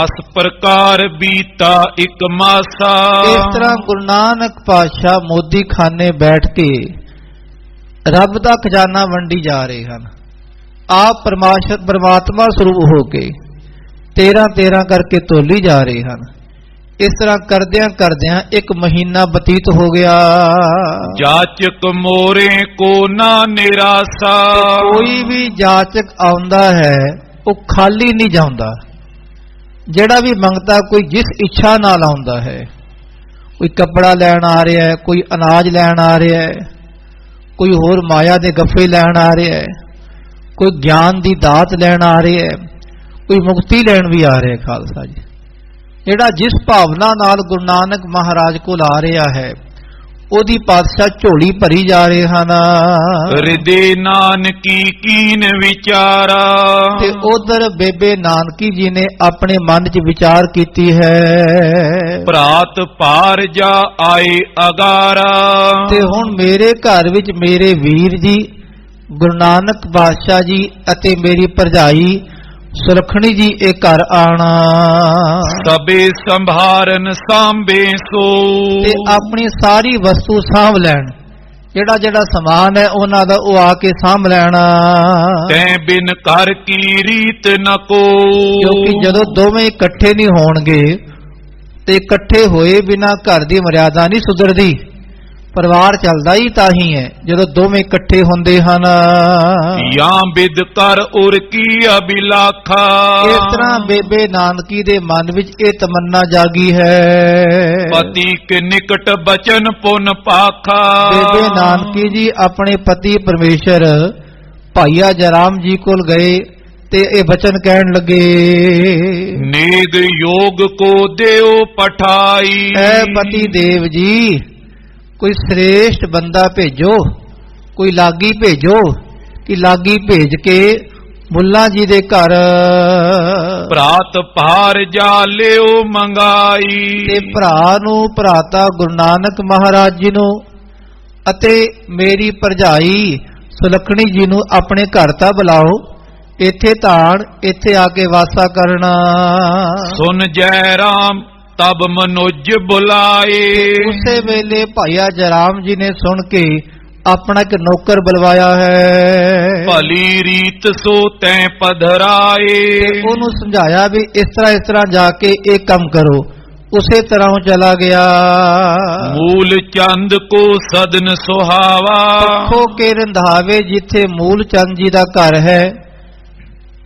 ਅਸ ਪ੍ਰਕਾਰ ਬੀਤਾ ਇੱਕ ਮਾਸਾ। ਇਸ ਤਰ੍ਹਾਂ ਗੁਰੂ ਨਾਨਕ ਪਾਤਸ਼ਾਹ ਮੋਦੀ ਖਾਨੇ ਬੈਠ ਕੇ ਰੱਬ ਦਾ ਖਜ਼ਾਨਾ ਵੰਡੀ ਜਾ ਰਹੇ ਹਨ। ਆਪ ਪਰਮਾਤਮਾ ਸਰੂਪ ਹੋ ਕੇ 13 ਕਰਕੇ ਤੋਲੀ ਜਾ ਰਹੇ ਹਨ। ਇਸ ਤਰ੍ਹਾਂ ਕਰਦਿਆਂ ਕਰਦਿਆਂ ਇੱਕ ਮਹੀਨਾ ਬਤੀਤ ਹੋ ਗਿਆ। ਜਾਚਕ ਮੋਰੇ ਕੋ ਨਾ ਨਿਰਾਸਾ। ਕੋਈ ਵੀ ਜਾਚਕ ਆਉਂਦਾ ਹੈ ਉਹ ਖਾਲੀ ਨਹੀਂ ਜਾਂਦਾ। ਜਿਹੜਾ ਵੀ ਮੰਗਤਾ ਕੋਈ ਜਿਸ ਇੱਛਾ ਨਾਲ ਆਉਂਦਾ ਹੈ, ਕੋਈ ਕੱਪੜਾ ਲੈਣ ਆ ਰਿਹਾ ਹੈ, ਕੋਈ ਅਨਾਜ ਲੈਣ ਆ ਰਿਹਾ ਹੈ, ਕੋਈ ਹੋਰ ਮਾਇਆ ਦੇ ਗੱਫੇ ਲੈਣ ਆ ਰਿਹਾ ਹੈ, ਕੋਈ ਗਿਆਨ ਦੀ ਦਾਤ ਲੈਣ ਆ ਰਿਹਾ ਹੈ, ਕੋਈ ਮੁਕਤੀ ਲੈਣ ਵੀ ਆ ਰਿਹਾ। ਖਾਲਸਾ ਜੀ, ਜਿਹੜਾ ਜਿਸ ਭਾਵਨਾ ਨਾਲ ਗੁਰੂ ਨਾਨਕ ਮਹਾਰਾਜ ਕੋਲ ਆ ਰਿਹਾ ਹੈ ਉਹਦੀ ਪਾਤਸ਼ਾਹ ਝੋਲੀ ਭਰੀ ਜਾ ਰਹੇ ਹਨ। ਹਿਰਦੇ ਨਾਨਕੀ ਕੀਨ ਵਿਚਾਰਾ। ਤੇ ਉਧਰ ਬੇਬੇ ਨਾਨਕੀ ਜੀ ਨੇ ਆਪਣੇ ਮਨ 'ਚ ਵਿਚਾਰ ਕੀਤੀ ਹੈ, ਭਰਾਤ ਭਾਰ ਜਾ ਆਏ ਅਗਾਰਾ। ਤੇ ਹੁਣ ਮੇਰੇ ਘਰ ਵਿੱਚ ਮੇਰੇ ਵੀਰ ਜੀ ਗੁਰੂ ਨਾਨਕ ਪਾਤਸ਼ਾਹ ਜੀ ਅਤੇ ਮੇਰੀ ਭਰਜਾਈ ਸੁਲੱਖਣੀ ਜੀ ਇਹ ਘਰ ਆਣਾ। ਸਭੇ ਸੰਭਾਰਨ ਸਾਂਭੇ ਸੋ। ਤੇ ਆਪਣੀ ਸਾਰੀ ਵਸਤੂ ਸਾਂਭ ਲੈਣ, ਜਿਹੜਾ ਜਿਹੜਾ ਸਮਾਨ ਹੈ ਉਹਨਾਂ ਦਾ ਉਹ ਆ ਕੇ ਸਾਂਭ ਲੈਣਾ। ਤੈ ਬਿਨ ਘਰ ਕੀ ਰੀਤ ਨ ਕੋ। ਕਿਉਂਕਿ ਜਦੋਂ ਦੋਵੇਂ ਇਕੱਠੇ ਨਹੀਂ ਹੋਣਗੇ ਤੇ ਇਕੱਠੇ ਹੋਏ ਬਿਨਾਂ ਘਰ ਦੀ ਮਰਿਆਦਾ ਨਹੀਂ ਸੁਧਰਦੀ। ਪਰਿਵਾਰ ਚੱਲਦਾ ਹੀ ਤਾਂ ਹੀ ਹੈ ਜਦੋਂ ਦੋਵੇਂ ਇਕੱਠੇ ਹੁੰਦੇ ਹਨ। ਜਾਂ ਬਿਦ ਕਰ ਉਰ ਕੀ ਅਬਿਲਾਖਾ। ਇਸ ਤਰ੍ਹਾਂ ਬੇਬੇ ਨਾਨਕੀ ਦੇ ਮਨ ਵਿੱਚ ਇਹ ਤਮੰਨਾ ਜਾਗੀ ਹੈ, ਪਤੀ ਕੇ ਨਿਕਟ ਬਚਨ ਪੁਨ ਪਾਖਾ। ਬੇਬੇ ਨਾਨਕੀ ਜੀ ਆਪਣੇ ਪਤੀ ਪਰਮੇਸ਼ਰ ਭਾਈਆ ਜਰਾਮ ਜੀ ਕੋਲ ਗਏ ਤੇ ਇਹ ਬਚਨ ਕਹਿਣ ਲੱਗੇ, ਨੇਗ ਯੋਗ ਕੋ ਦਿਓ ਪਠਾਈ। ਐ ਪਤੀ ਦੇਵ ਜੀ ਕੋਈ ਸ੍ਰੇਸ਼ਟ ਬੰਦਾ ਭੇਜੋ, ਕੋਈ ਲਾਗੀ ਭੇਜੋ ਕਿ ਲਾਗੀ ਭੇਜ ਕੇ ਮੁੱਲਾ ਜੀ ਦੇ ਘਰ ਭਰਾਤ ਭਾਰ ਜਾ ਲਿਓ ਮੰਗਾਈ। ਤੇ ਭਰਾ ਨੂੰ ਭਰਾਤਾ ਗੁਰੂ ਨਾਨਕ ਮਹਾਰਾਜ ਜੀ ਨੂੰ ਅਤੇ ਮੇਰੀ ਭਰਜਾਈ ਸੁਲੱਖਣੀ ਜੀ ਨੂੰ ਆਪਣੇ ਘਰ ਤਾਂ ਬੁਲਾਓ, ਇੱਥੇ ਧਾਨ ਇੱਥੇ ਆ ਕੇ ਵਾਸਾ ਕਰਨਾ। ਸੁਨ ਜੈ ਰਾਮ ਤਬ ਮਨੁਜ ਬੁਲਾਏ। ਉਸੇ ਵੇਲੇ ਭਾਈਆ ਜਰਾਮ ਜੀ ਨੇ ਸੁਣ ਕੇ ਆਪਣਾ ਇੱਕ ਨੌਕਰ ਬੁਲਵਾਇਆ ਹੈ। ਭਲੀ ਰੀਤ ਸੋ ਤੈ ਪਧਰਾਏ। ਉਹਨੂੰ ਸਮਝਾਇਆ ਵੀ ਇਸ ਤਰ੍ਹਾਂ ਜਾ ਕੇ ਇਹ ਕੰਮ ਕਰੋ। ਉਸੇ ਤਰ੍ਹਾਂ ਉਹ ਚਲਾ ਗਿਆ। ਮੂਲ ਚੰਦ ਕੋ ਸਦਨ ਸੁਹਾਵਾ। ਪੱਖੋ ਕੇ ਰੰਧਾਵੇ ਜਿੱਥੇ ਮੂਲ ਚੰਦ ਜੀ ਦਾ ਘਰ ਹੈ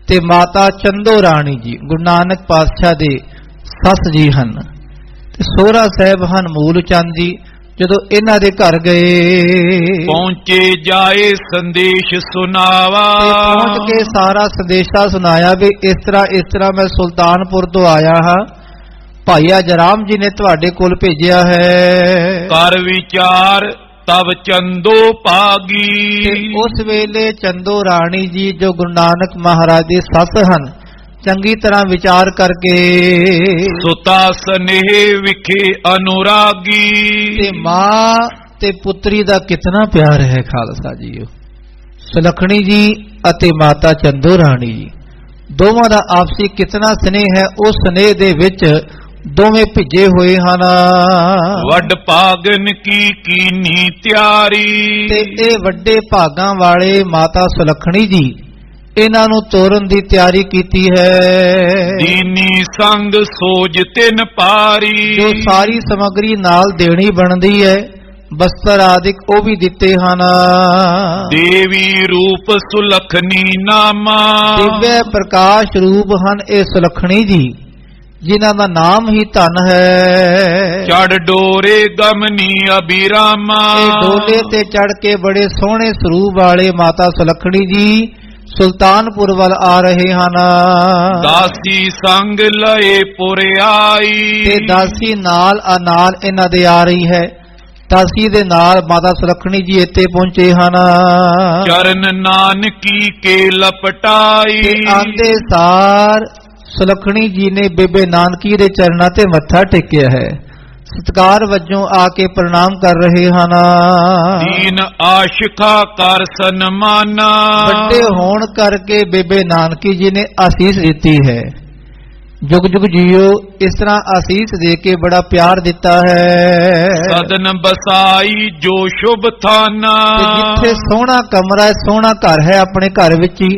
ਤੇ ਮਾਤਾ ਚੰਦੋ ਰਾਣੀ ਜੀ ਗੁਰੂ ਨਾਨਕ ਪਾਤਸ਼ਾਹ ਦੇ ਸੱਸ ਜੀ ਹਨ ਤੇ ਸੋਹਰਾ ਸਾਹਿਬ ਹਨ ਮੂਲ ਚੰਦ ਜੀ। ਜਦੋਂ ਇਹਨਾਂ ਦੇ ਘਰ ਗਏ ਪਹੁੰਚੇ ਜਾਏ ਸੰਦੇਸ਼ ਸੁਨਾਵਾ। ਪਹੁੰਚ ਕੇ ਸਾਰਾ ਸੰਦੇਸ਼ਾ ਸੁਣਾਇਆ ਵੀ ਇਸ ਤਰ੍ਹਾਂ ਮੈਂ ਸੁਲਤਾਨਪੁਰ ਤੋਂ ਆਇਆ ਹਾਂ, ਭਾਈਆ ਜਰਾਮ ਜੀ ਨੇ ਤੁਹਾਡੇ ਕੋਲ ਭੇਜਿਆ ਹੈ। ਕਰ ਵਿਚਾਰ ਤਬ ਚੰਦੋ ਭਾਗੀ। ਤੇ ਉਸ ਵੇਲੇ ਚੰਦੋ ਰਾਣੀ ਜੀ ਜੋ ਗੁਰੂ ਨਾਨਕ ਮਹਾਰਾਜ ਦੇ ਸੱਸ ਹਨ ਚੰਗੀ ਤਰ੍ਹਾਂ ਵਿਚਾਰ ਕਰਕੇ ਸੁਤਾ ਸਨੇਹ ਵਿਖੇ ਅਨੁਰਾਗੀ। ਤੇ ਮਾਂ ਤੇ ਪੁੱਤਰੀ ਦਾ ਕਿਤਨਾ ਪਿਆਰ ਹੈ ਖਾਲਸਾ ਜੀਓ। ਸੁਲੱਖਣੀ ਜੀ ਅਤੇ ਮਾਤਾ ਚੰਦੋ ਰਾਣੀ ਜੀ ਦੋਵਾਂ ਦਾ ਆਪਸੀ ਕਿਤਨਾ ਸਨੇਹ ਹੈ। ਉਸ ਸਨੇਹ ਦੇ ਵਿੱਚ ਦੋਵੇਂ ਭਿੱਜੇ ਹੋਏ ਹਨ। ਵੱਡ ਭਾਗਨ ਕੀ ਕੀਨੀ ਤਿਆਰੀ। ਤੇ ਇਹ ਵੱਡੇ ਭਾਗਾਂ ਵਾਲੇ ਮਾਤਾ ਸੁਲੱਖਣੀ ਜੀ ਇਹਨਾਂ ਨੂੰ ਤੋਰਨ ਦੀ ਤਿਆਰੀ ਕੀਤੀ ਹੈ। ਦੀਨੀ ਸੰਗ ਸੋਜ ਤਿਨ ਪਾਰੀ। ਜੋ ਸਾਰੀ ਸਮੱਗਰੀ ਨਾਲ ਦੇਣੀ ਬਣਦੀ ਹੈ, ਬਸਤਰ ਆਦਿਕ ਉਹ ਵੀ ਦਿੱਤੇ ਹਨ। ਦੇਵੀ ਰੂਪ ਸੁਲੱਖਣੀ ਨਾਮਾ। ਦਿਵਯ ਪ੍ਰਕਾਸ਼ ਰੂਪ ਹਨ ਇਹ ਸੁਲੱਖਣੀ ਜੀ ਜਿਨ੍ਹਾਂ ਦਾ ਨਾਮ ਹੀ ਧਨ ਹੈ। ਚੜ ਡੋਰੇ ਗਮਨੀ ਅਬਿਰਾਮਾ। ਇਹ ਡੋਲੇ ਤੇ ਚੜ ਕੇ ਬੜੇ ਸੋਹਣੇ ਸਰੂਪ ਵਾਲੇ ਮਾਤਾ ਸੁਲੱਖਣੀ ਜੀ ਸੁਲਤਾਨਪੁਰ ਵੱਲ ਆ ਰਹੇ ਹਨ। ਦਾਸੀ ਸੰਗ ਲਏ ਪੁਰ ਆਈ। ਤੇ ਦਾਸੀ ਨਾਲ ਇਹਨਾਂ ਦੇ ਆ ਰਹੀ ਹੈ। ਦਾਸੀ ਦੇ ਨਾਲ ਮਾਤਾ ਸੁਲੱਖਣੀ ਜੀ ਇੱਥੇ ਪਹੁੰਚੇ ਹਨ। ਚਰਨ ਨਾਨਕੀ ਕੇ ਲਪਟਾਈ। ਤੇ ਆਂਦੇ ਸਾਰ ਸੁਲੱਖਣੀ ਜੀ ਨੇ ਬੇਬੇ ਨਾਨਕੀ ਦੇ ਚਰਨਾਂ ਤੇ ਮੱਥਾ ਟੇਕਿਆ ਹੈ। ਸਤਿਕਾਰ ਵਜੋਂ ਆ ਕੇ ਪ੍ਰਣਾਮ ਕਰ ਰਹੇ ਹਨ। ਦੀਨ ਆਸ਼ਿਕਾ ਕਰ ਸਨਮਾਨਾ, ਵੱਡੇ ਹੋਣ ਕਰਕੇ ਬੇਬੇ ਨਾਨਕੀ ਜੀ ਨੇ ਆਸੀਸ ਦਿੱਤੀ ਹੈ। ਜੁਗ ਜੁਗ ਜੀਓ, ਇਸ ਤਰ੍ਹਾਂ ਆਸੀਸ ਦੇ ਕੇ ਬੜਾ ਪਿਆਰ ਦਿੱਤਾ ਹੈ। ਸਦਨ ਬਸਾਈ ਜੋ ਸ਼ੁਭ ਥਾਨਾ, ਜਿੱਥੇ ਸੋਹਣਾ ਕਮਰਾ ਹੈ, ਸੋਹਣਾ ਘਰ ਹੈ, ਆਪਣੇ ਘਰ ਵਿੱਚ ਹੀ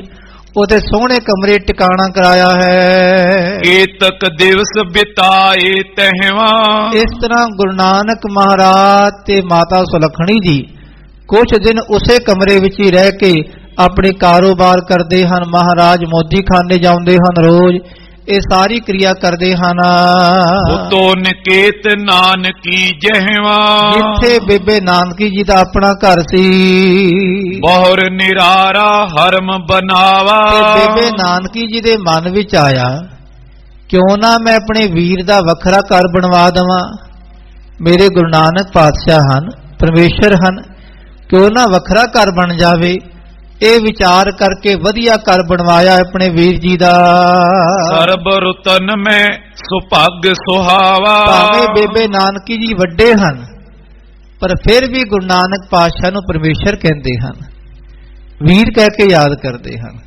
ਉਹਦੇ ਸੋਹਣੇ ਕਮਰੇ ਟਿਕਾਣਾ ਕਰਾਇਆ ਹੈ। ਏਤਕ ਦਿਵਸ ਬਿਤਾਏ ਤਹਿਵਾ, ਇਸ ਤਰ੍ਹਾਂ ਗੁਰੂ ਨਾਨਕ ਮਹਾਰਾਜ ਤੇ ਮਾਤਾ ਸੁਲੱਖਣੀ ਜੀ ਕੁਝ ਦਿਨ ਉਸੇ ਕਮਰੇ ਵਿੱਚ ਹੀ ਰਹਿ ਕੇ ਆਪਣੇ ਕਾਰੋਬਾਰ ਕਰਦੇ ਹਨ। ਮਹਾਰਾਜ ਮੋਦੀ ਖਾਨੇ ਜਾਂਦੇ ਹਨ, ਰੋਜ਼ ਇਹ ਸਾਰੀ ਕਿਰਿਆ ਕਰਦੇ ਹਨ। ਉਤੋ ਨਿਕੇਤ ਨਾਨਕੀ ਜਹਵਾ, ਜਿੱਥੇ ਬੇਬੇ ਨਾਨਕੀ ਜੀ ਦਾ ਆਪਣਾ ਘਰ ਸੀ। ਬਹੁਰ ਨਿਰਾਰਾ ਹਰਮ ਬਨਾਵਾ, ਤੇ ਬੇਬੇ ਨਾਨਕੀ ਜੀ ਦੇ ਮਨ ਵਿੱਚ ਆਇਆ, ਕਿਉਂ ਨਾ ਮੈਂ ਆਪਣੇ ਵੀਰ ਦਾ ਵੱਖਰਾ ਘਰ ਬਣਵਾ ਦਵਾਂ। ਮੇਰੇ ਗੁਰੂ ਨਾਨਕ ਪਾਤਸ਼ਾਹ ਹਨ, ਪਰਮੇਸ਼ਰ ਹਨ, ਕਿਉਂ ਨਾ ਵੱਖਰਾ ਘਰ ਬਣ ਜਾਵੇ। ਇਹ ਵਿਚਾਰ ਕਰਕੇ ਵਧੀਆ ਘਰ ਬਣਵਾਇਆ ਆਪਣੇ ਵੀਰ ਜੀ ਦਾ। ਸਰਬ ਰਤਨ ਮੈਂ ਸੁਭਾਗ ਸੁਹਾਵਾ, ਭਾਵੇਂ ਬੇਬੇ ਨਾਨਕੀ ਜੀ ਵੱਡੇ ਹਨ, ਪਰ ਫਿਰ ਵੀ ਗੁਰੂ ਨਾਨਕ ਪਾਤਸ਼ਾਹ ਨੂੰ ਪਰਮੇਸ਼ਰ ਕਹਿੰਦੇ ਹਨ, ਵੀਰ ਕਹਿ ਕੇ ਯਾਦ ਕਰਦੇ ਹਨ।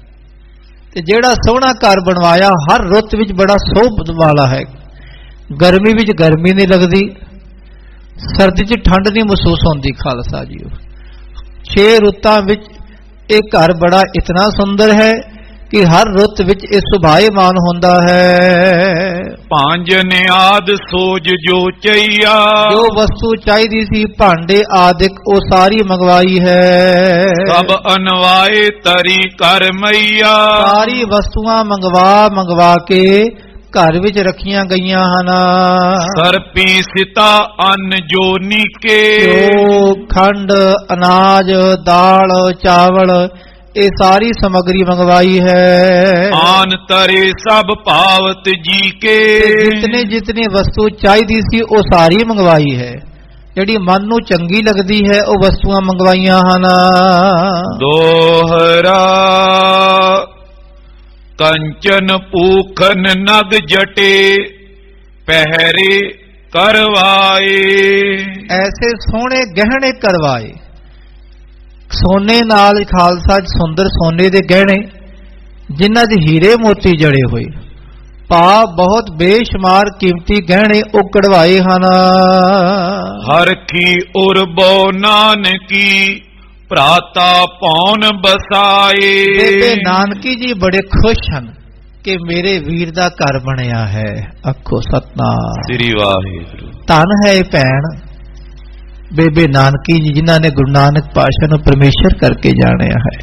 ਤੇ ਜਿਹੜਾ ਸੋਹਣਾ ਘਰ ਬਣਵਾਇਆ ਹਰ ਰੁੱਤ ਵਿੱਚ ਬੜਾ ਸੋਭ ਵਾਲਾ ਹੈ। ਗਰਮੀ ਵਿੱਚ ਗਰਮੀ ਨਹੀਂ ਲੱਗਦੀ, ਸਰਦੀ 'ਚ ਠੰਡ ਨਹੀਂ ਮਹਿਸੂਸ ਹੁੰਦੀ। ਖਾਲਸਾ ਜੀਓ, 6 ਰੁੱਤਾਂ ਵਿੱਚ ਇਹ ਘਰ ਬੜਾ ਇਤਨਾ ਸੁੰਦਰ ਹੈ ਕਿ ਹਰ ਰੁੱਤ ਵਿੱਚ ਇਹ ਸੁਭਾਏਮਾਨ ਹੁੰਦਾ ਹੈ। ਪੰਜ ਨਿਆਦ ਸੋਜ ਜੋ ਚਈਆ, ਜੋ ਵਸਤੂ ਚਾਹੀਦੀ ਸੀ ਭਾਂਡੇ ਆਦਿਕ ਉਹ ਸਾਰੀ ਮੰਗਵਾਈ ਹੈ। ਸਭ ਅਨਵਾਏ ਤਰੀ ਕਰ ਮਈਆ, ਸਾਰੀ ਵਸਤੂਆਂ ਮੰਗਵਾ ਕੇ ਘਰ ਵਿੱਚ ਰੱਖੀਆਂ ਗਈਆਂ ਹਨ। ਸਰਪੀ ਸਿਤਾ ਅੰਨ ਜੋ ਨੀਕੇ, ਜੋ ਖੰਡ, ਅਨਾਜ, ਦਾਲ, ਚਾਵਲ ਇਹ ਸਾਰੀ ਸਮੱਗਰੀ ਮੰਗਵਾਈ ਹੈ। ਆਨ ਤਰੇ ਸਭ ਭਾਵਤ ਜੀ ਕੇ, ਜਿਤਨੇ ਵਸਤੂ ਚਾਹੀਦੀ ਸੀ ਉਹ ਸਾਰੀ ਮੰਗਵਾਈ ਹੈ। ਜਿਹੜੀ ਮਨ ਨੂੰ ਚੰਗੀ ਲੱਗਦੀ ਹੈ ਉਹ ਵਸਤੂਆਂ ਮੰਗਵਾਈਆਂ ਹਨ। ਦੋਹਰਾ ਕੰਚਨ ਪੂਖਨ ਨਗ ਜਟੇ ਪਹਿਰੇ ਕਰਵਾਏ, ਐਸੇ ਸੋਹਣੇ ਗਹਿਣੇ ਕਰਵਾਏ। ਸੋਨੇ ਨਾਲ ਖਾਲਸਾ ਸੁੰਦਰ ਸੋਨੇ ਦੇ ਗਹਿਣੇ, ਜਿਨ੍ਹਾਂ 'ਚ ਹੀਰੇ ਮੋਤੀ ਜੜੇ ਹੋਏ, ਬਹੁਤ ਬੇਸ਼ੁਮਾਰ ਕੀਮਤੀ ਗਹਿਣੇ ਉਹ ਕਢਵਾਏ ਹਨ। ਹਰਖੀ ਉਰਬੋ ਨਾਨਕੀ ਭਰਾਤਾ ਪੌਣ ਬਸਾਏ, ਬੇਬੇ ਨਾਨਕੀ ਜੀ ਬੜੇ ਖੁਸ਼ ਹਨ ਕਿ ਮੇਰੇ ਵੀਰ ਦਾ ਘਰ ਬਣਿਆ ਹੈ। ਆਖੋ ਸਤਨਾਮ ਸ੍ਰੀ ਵਾਹਿਗੁਰੂ। ਧੰਨ ਹੈ ਇਹ ਭੈਣ ਬੇਬੇ ਨਾਨਕੀ ਜੀ, ਜਿਨ੍ਹਾਂ ਨੇ ਗੁਰੂ ਨਾਨਕ ਪਾਤਸ਼ਾਹ ਨੂੰ ਪਰਮੇਸ਼ਰ ਕਰਕੇ ਜਾਣਿਆ ਹੈ।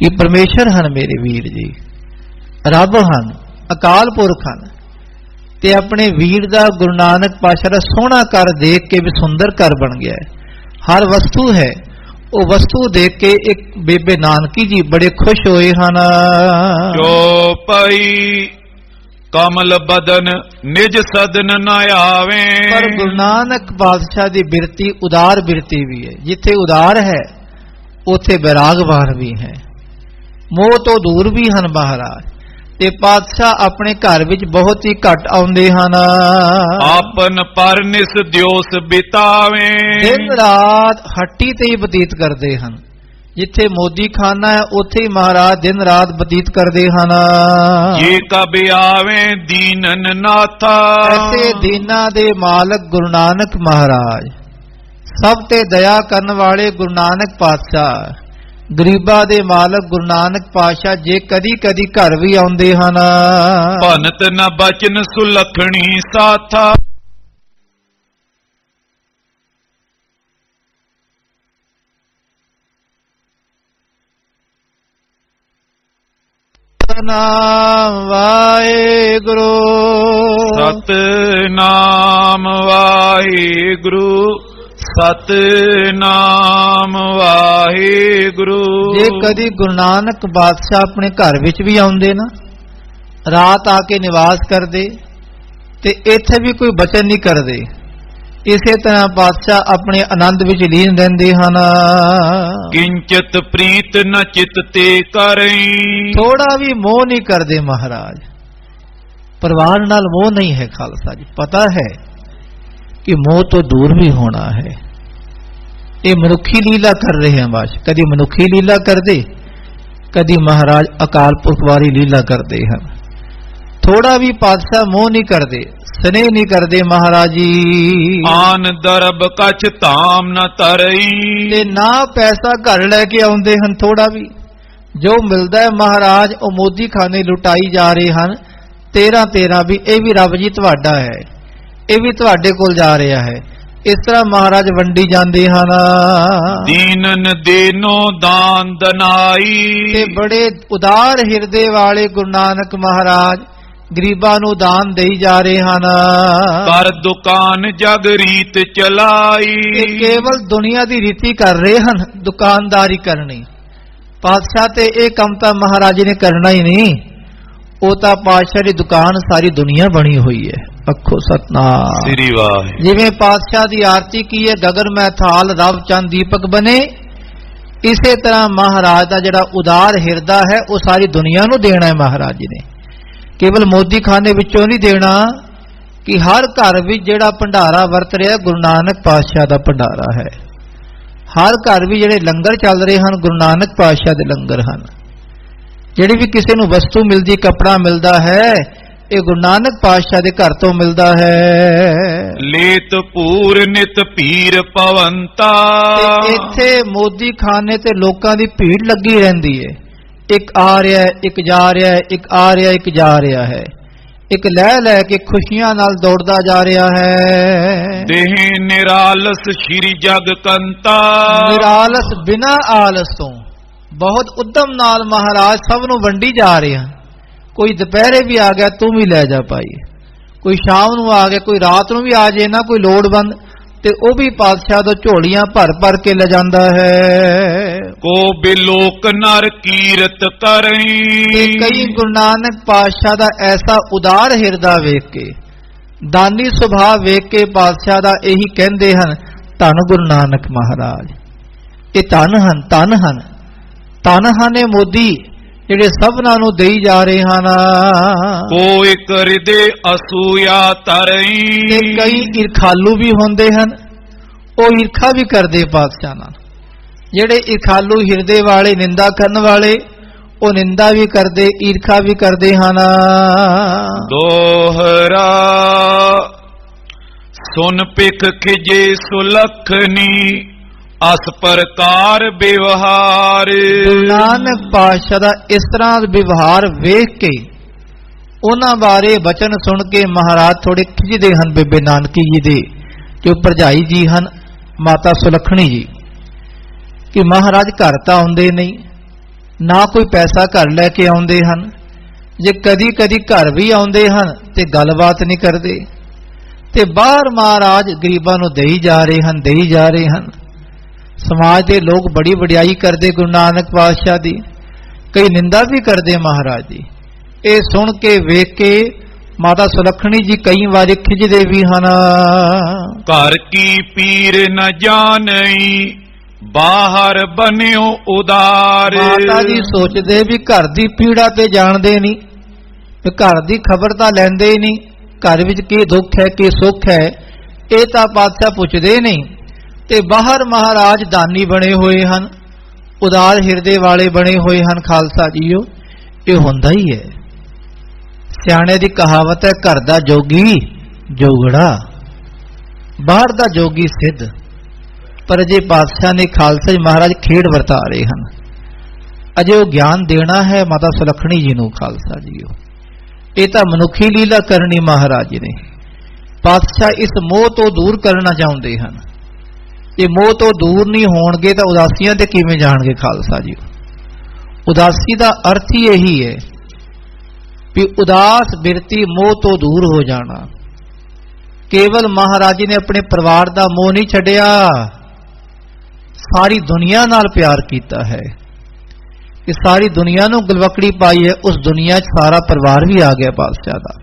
ਇਹ ਪਰਮੇਸ਼ਰ ਹਨ ਮੇਰੇ ਵੀਰ ਜੀ, ਰੱਬ ਹਨ, ਅਕਾਲ ਪੁਰਖ ਹਨ। ਤੇ ਆਪਣੇ ਵੀਰ ਦਾ ਗੁਰੂ ਨਾਨਕ ਪਾਤਸ਼ਾਹ ਦਾ ਸੋਹਣਾ ਘਰ ਦੇਖ ਕੇ ਵੀ ਸੁੰਦਰ ਘਰ ਬਣ ਗਿਆ ਹੈ। ਹਰ ਵਸਤੂ ਹੈ, ਉਹ ਵਸਤੂ ਦੇਖ ਕੇ ਇੱਕ ਬੇਬੇ ਨਾਨਕੀ ਜੀ ਬੜੇ ਖੁਸ਼ ਹੋਏ ਹਨ। ਜੋ ਪਈ ਕਮਲ ਬਦਨ ਨਿਜ ਸਦਨ ਨ ਆਵੇ, ਪਰ ਗੁਰੂ ਨਾਨਕ ਪਾਤਸ਼ਾਹ ਦੀ ਬਿਰਤੀ ਉਦਾਰ ਬਿਰਤੀ ਵੀ ਹੈ। ਜਿੱਥੇ ਉਦਾਰ ਹੈ ਉੱਥੇ ਬੈਰਾਗਵਾਨ ਵੀ ਹੈ, ਮੋਹ ਤੋਂ ਦੂਰ ਵੀ ਹਨ ਮਹਾਰਾਜ। ਤੇ ਪਾਤਸ਼ਾਹ ਆਪਣੇ ਘਰ ਵਿੱਚ ਬਹੁਤ ਹੀ ਘੱਟ ਆਉਂਦੇ ਹਨ। ਆਪਨ ਪਰਨਿਸ ਦਿਓਸ ਬਿਤਾਵੇ, ਦਿਨ ਰਾਤ ਹੱਟੀ ਤੇ ਹੀ ਬਤੀਤ ਕਰਦੇ ਹਨ। ਜਿੱਥੇ ਮੋਦੀ ਖਾਨਾ ਹੈ ਉੱਥੇ ਹੀ ਮਹਾਰਾਜ ਦਿਨ ਰਾਤ ਬਤੀਤ ਕਰਦੇ ਹਨ। ਜੇ ਕਬ ਆਵੇ ਦੀਨਨ ਨਾਥਾ, ਐਸੇ ਦੀਨਾਂ ਦੇ ਮਾਲਕ ਗੁਰੂ ਨਾਨਕ ਮਹਾਰਾਜ, ਸਭ ਤੇ ਦਇਆ ਕਰਨ ਵਾਲੇ ਗੁਰੂ ਨਾਨਕ ਪਾਤਸ਼ਾਹ, ਗਰੀਬਾਂ ਦੇ ਮਾਲਕ ਗੁਰੂ ਨਾਨਕ ਪਾਤਸ਼ਾਹ ਜੇ ਕਦੀ ਕਦੀ ਘਰ ਵੀ ਆਉਂਦੇ ਹਨ। ਭਨਤ ਨ ਬਚਨ ਸੁਲੱਖਣੀ ਸਾਥਾ, ਸਤਨਾਮ ਵਾਹਿਗੁਰੂ, ਸਤਨਾਮ ਵਾਹਿਗੁਰੂ, ਸਤਨਾਮ ਵਾਹਿਗੁਰੂ। ਜੇ ਕਦੀ ਗੁਰੂ ਨਾਨਕ ਪਾਤਸ਼ਾਹ ਆਪਣੇ ਘਰ ਵਿੱਚ ਵੀ ਆਉਂਦੇ ਨਾ, ਰਾਤ ਆ ਕੇ ਨਿਵਾਸ ਕਰਦੇ ਤੇ ਇੱਥੇ ਵੀ ਕੋਈ ਬਚਨ ਨਹੀਂ ਕਰਦੇ, ਇਸੇ ਤਰ੍ਹਾਂ ਪਾਤਸ਼ਾਹ ਆਪਣੇ ਆਨੰਦ ਵਿੱਚ ਲੀਨ ਰਹਿੰਦੇ ਹਨ। ਕਿੰਚਤ ਪ੍ਰੀਤ ਨ ਚਿਤ ਤੇ ਕਰਈ, ਥੋੜਾ ਵੀ ਮੋਹ ਨਹੀਂ ਕਰਦੇ ਮਹਾਰਾਜ। परिवार नाल मोह नहीं है खालसा जी। पता है कि मोह तो दूर भी होना है। ये मनुखी लीला कर रहे हैं बस, कदी मनुखी लीला कर दे, कदी महाराज अकाल पुरख वाली लीला करते हैं। थोड़ा भी पातशाह मोह नहीं करते, स्नेह नहीं करते महाराज जी। आन दरब कछ धाम न तरई, ते ना पैसा घर लैके आउंदे हन थोड़ा भी। जो मिलता है महाराज वो मोदी खाने लुटाई जा रहे हैं। 13 भी ये भी रब जी तुहाडा है, ये भी तुहाडे कोल जा रहा है। इस तरह महाराज वंडी जाते हैं। दीनन देनो दान दनाई, ते बड़े उदार हिरदे वाले गुरु नानक महाराज गरीबां नूं दान देई जा रहे हैं। कर दुकान जग रीत चलाई, ते केवल दुनिया दी रीति कर रहे हैं, दुकानदारी करनी। पातशाह ते ये काम तो महाराज ने करना ही नहीं, वो तो पातशाह की दुकान सारी दुनिया बनी हुई है। अखो सतनाम श्री वाहे। जिवें पातशाह की आरती की है गगन में थाल रव चंद दीपक बने, इसे तरह महाराज का जिहड़ा उदार हिरदा है वो सारी दुनिया नूं देना है महाराज जी ने। केवल मोदी खाने विचों नहीं देना कि हर घर विच जिहड़ा भंडारा वरत रहा गुरु नानक पातशाह का भंडारा है। हर घर भी जिहड़े लंगर चल रहे हैं गुरु नानक पातशाह के लंगर हैं। जिहड़ी भी किसी नूं वस्तु मिलती, कपड़ा मिलता है, ये गुरु नानक पातशाह के घर तो मिलता है। लेत पूर नित पीर पवंता, इत्थे मोदी खाने ते लोकां दी भीड़ लगी रहंदी है। एक आ रहा है, एक जा रहा है, एक आ रहा है, एक जा रहा है। एक लै के खुशियां नाल दौड़दा जा रहा है। देह निरालस श्री जग कंता, निरालस बिना आलस तो बहुत उद्यम नाल महाराज सब नूं वंडी जा रहे हैं। कोई दोपहरे भी आ गया तू भी ले जा पाई, कोई शाम नूं आ गया, कोई रात नूं भी आ जाए ना कोई लोड़वंद, ते वो भी पातशाह तो झोलियां भर भर के ले जाता है। को बिलोक नर कीरत करई, कई गुरु नानक पातशाह का ऐसा उदार हिरदा वेख के, दानी सुभाव वेख के पातशाह का यही कहते हैं धन गुरु नानक महाराज। ये धन हन, धन हन, धन हन मोदी जिहड़े सबनां नूं देई जा रहे हैं। कोई करदे असूया तरई, कई ईरखालू भी होंदे हन, वो ईरखा भी करदे पातशाह नाल। जिहड़े ईरखालू हिरदे वाले, निंदा करन वाले, वो निंदा भी करदे, ईरखा भी करदे हन। दोहरा सुन पिख खिजे सुलखनी, अस प्रकार व्यवहार। नानक पातशाह दा इस तरह व्यवहार वेख के, उन्हां बारे वचन सुन के महाराज थोड़े खिजदे हन बेबे नानकी जी दे जो भरजाई जी हन माता सुलखणी जी, कि महाराज घर तां आउंदे नहीं, ना कोई पैसा घर लैके आउंदे हन। जे कदी कदी घर भी आउंदे हन ते गलबात नहीं करदे, ते बाहर महाराज गरीबां नूं देई जा रहे हन, देई जा रहे हन। समाज के लोग बड़ी वडियाई करते गुरु नानक पातशाह दी, कई निंदा भी करते महाराज जी। ये सुन के वेख के माता सुलखणी जी कई बार खिजदे भी हन। घर की पीर न जानई, बाहर बनियो उदार। माता जी सोचते भी घर की पीड़ा ते जानते नहीं, घर की खबर तो लैंदे ही नहीं, घर विच की दुख है की सुख है ये तो पातशाह पुछदे नहीं। ते बाहर महाराज दानी बने हुए हैं, उदार हिरदे वाले बने हुए हैं। खालसा जीओ ये होंदा ही है। सियाणे दी कहावत है घर दा जोगी जोगड़ा, बाहर दा जोगी सिद्ध। पर जे पातशाह ने खालसा जी महाराज खेड़ वरता रहे हैं, अजे वो ज्ञान देना है माता सुलखणी जी नूं। खालसा जीओ ये तो मनुखी लीला करनी महाराज जी ने। पातशाह इस मोह तो दूर करना चाहते हैं। ये मोह तो दूर नहीं होणगे तो उदासियां ते किवें जाणगे खालसा जी। उदासी का अर्थ ही यही है कि उदास बिरती मोह तो दूर हो जाना। केवल महाराज जी ने अपने परिवार का मोह नहीं छड्डिया, सारी दुनिया नाल प्यार कीता है। कि सारी दुनिया नूं गलवकड़ी पाई है, उस दुनिया च सारा परिवार भी आ गया पातशाह का।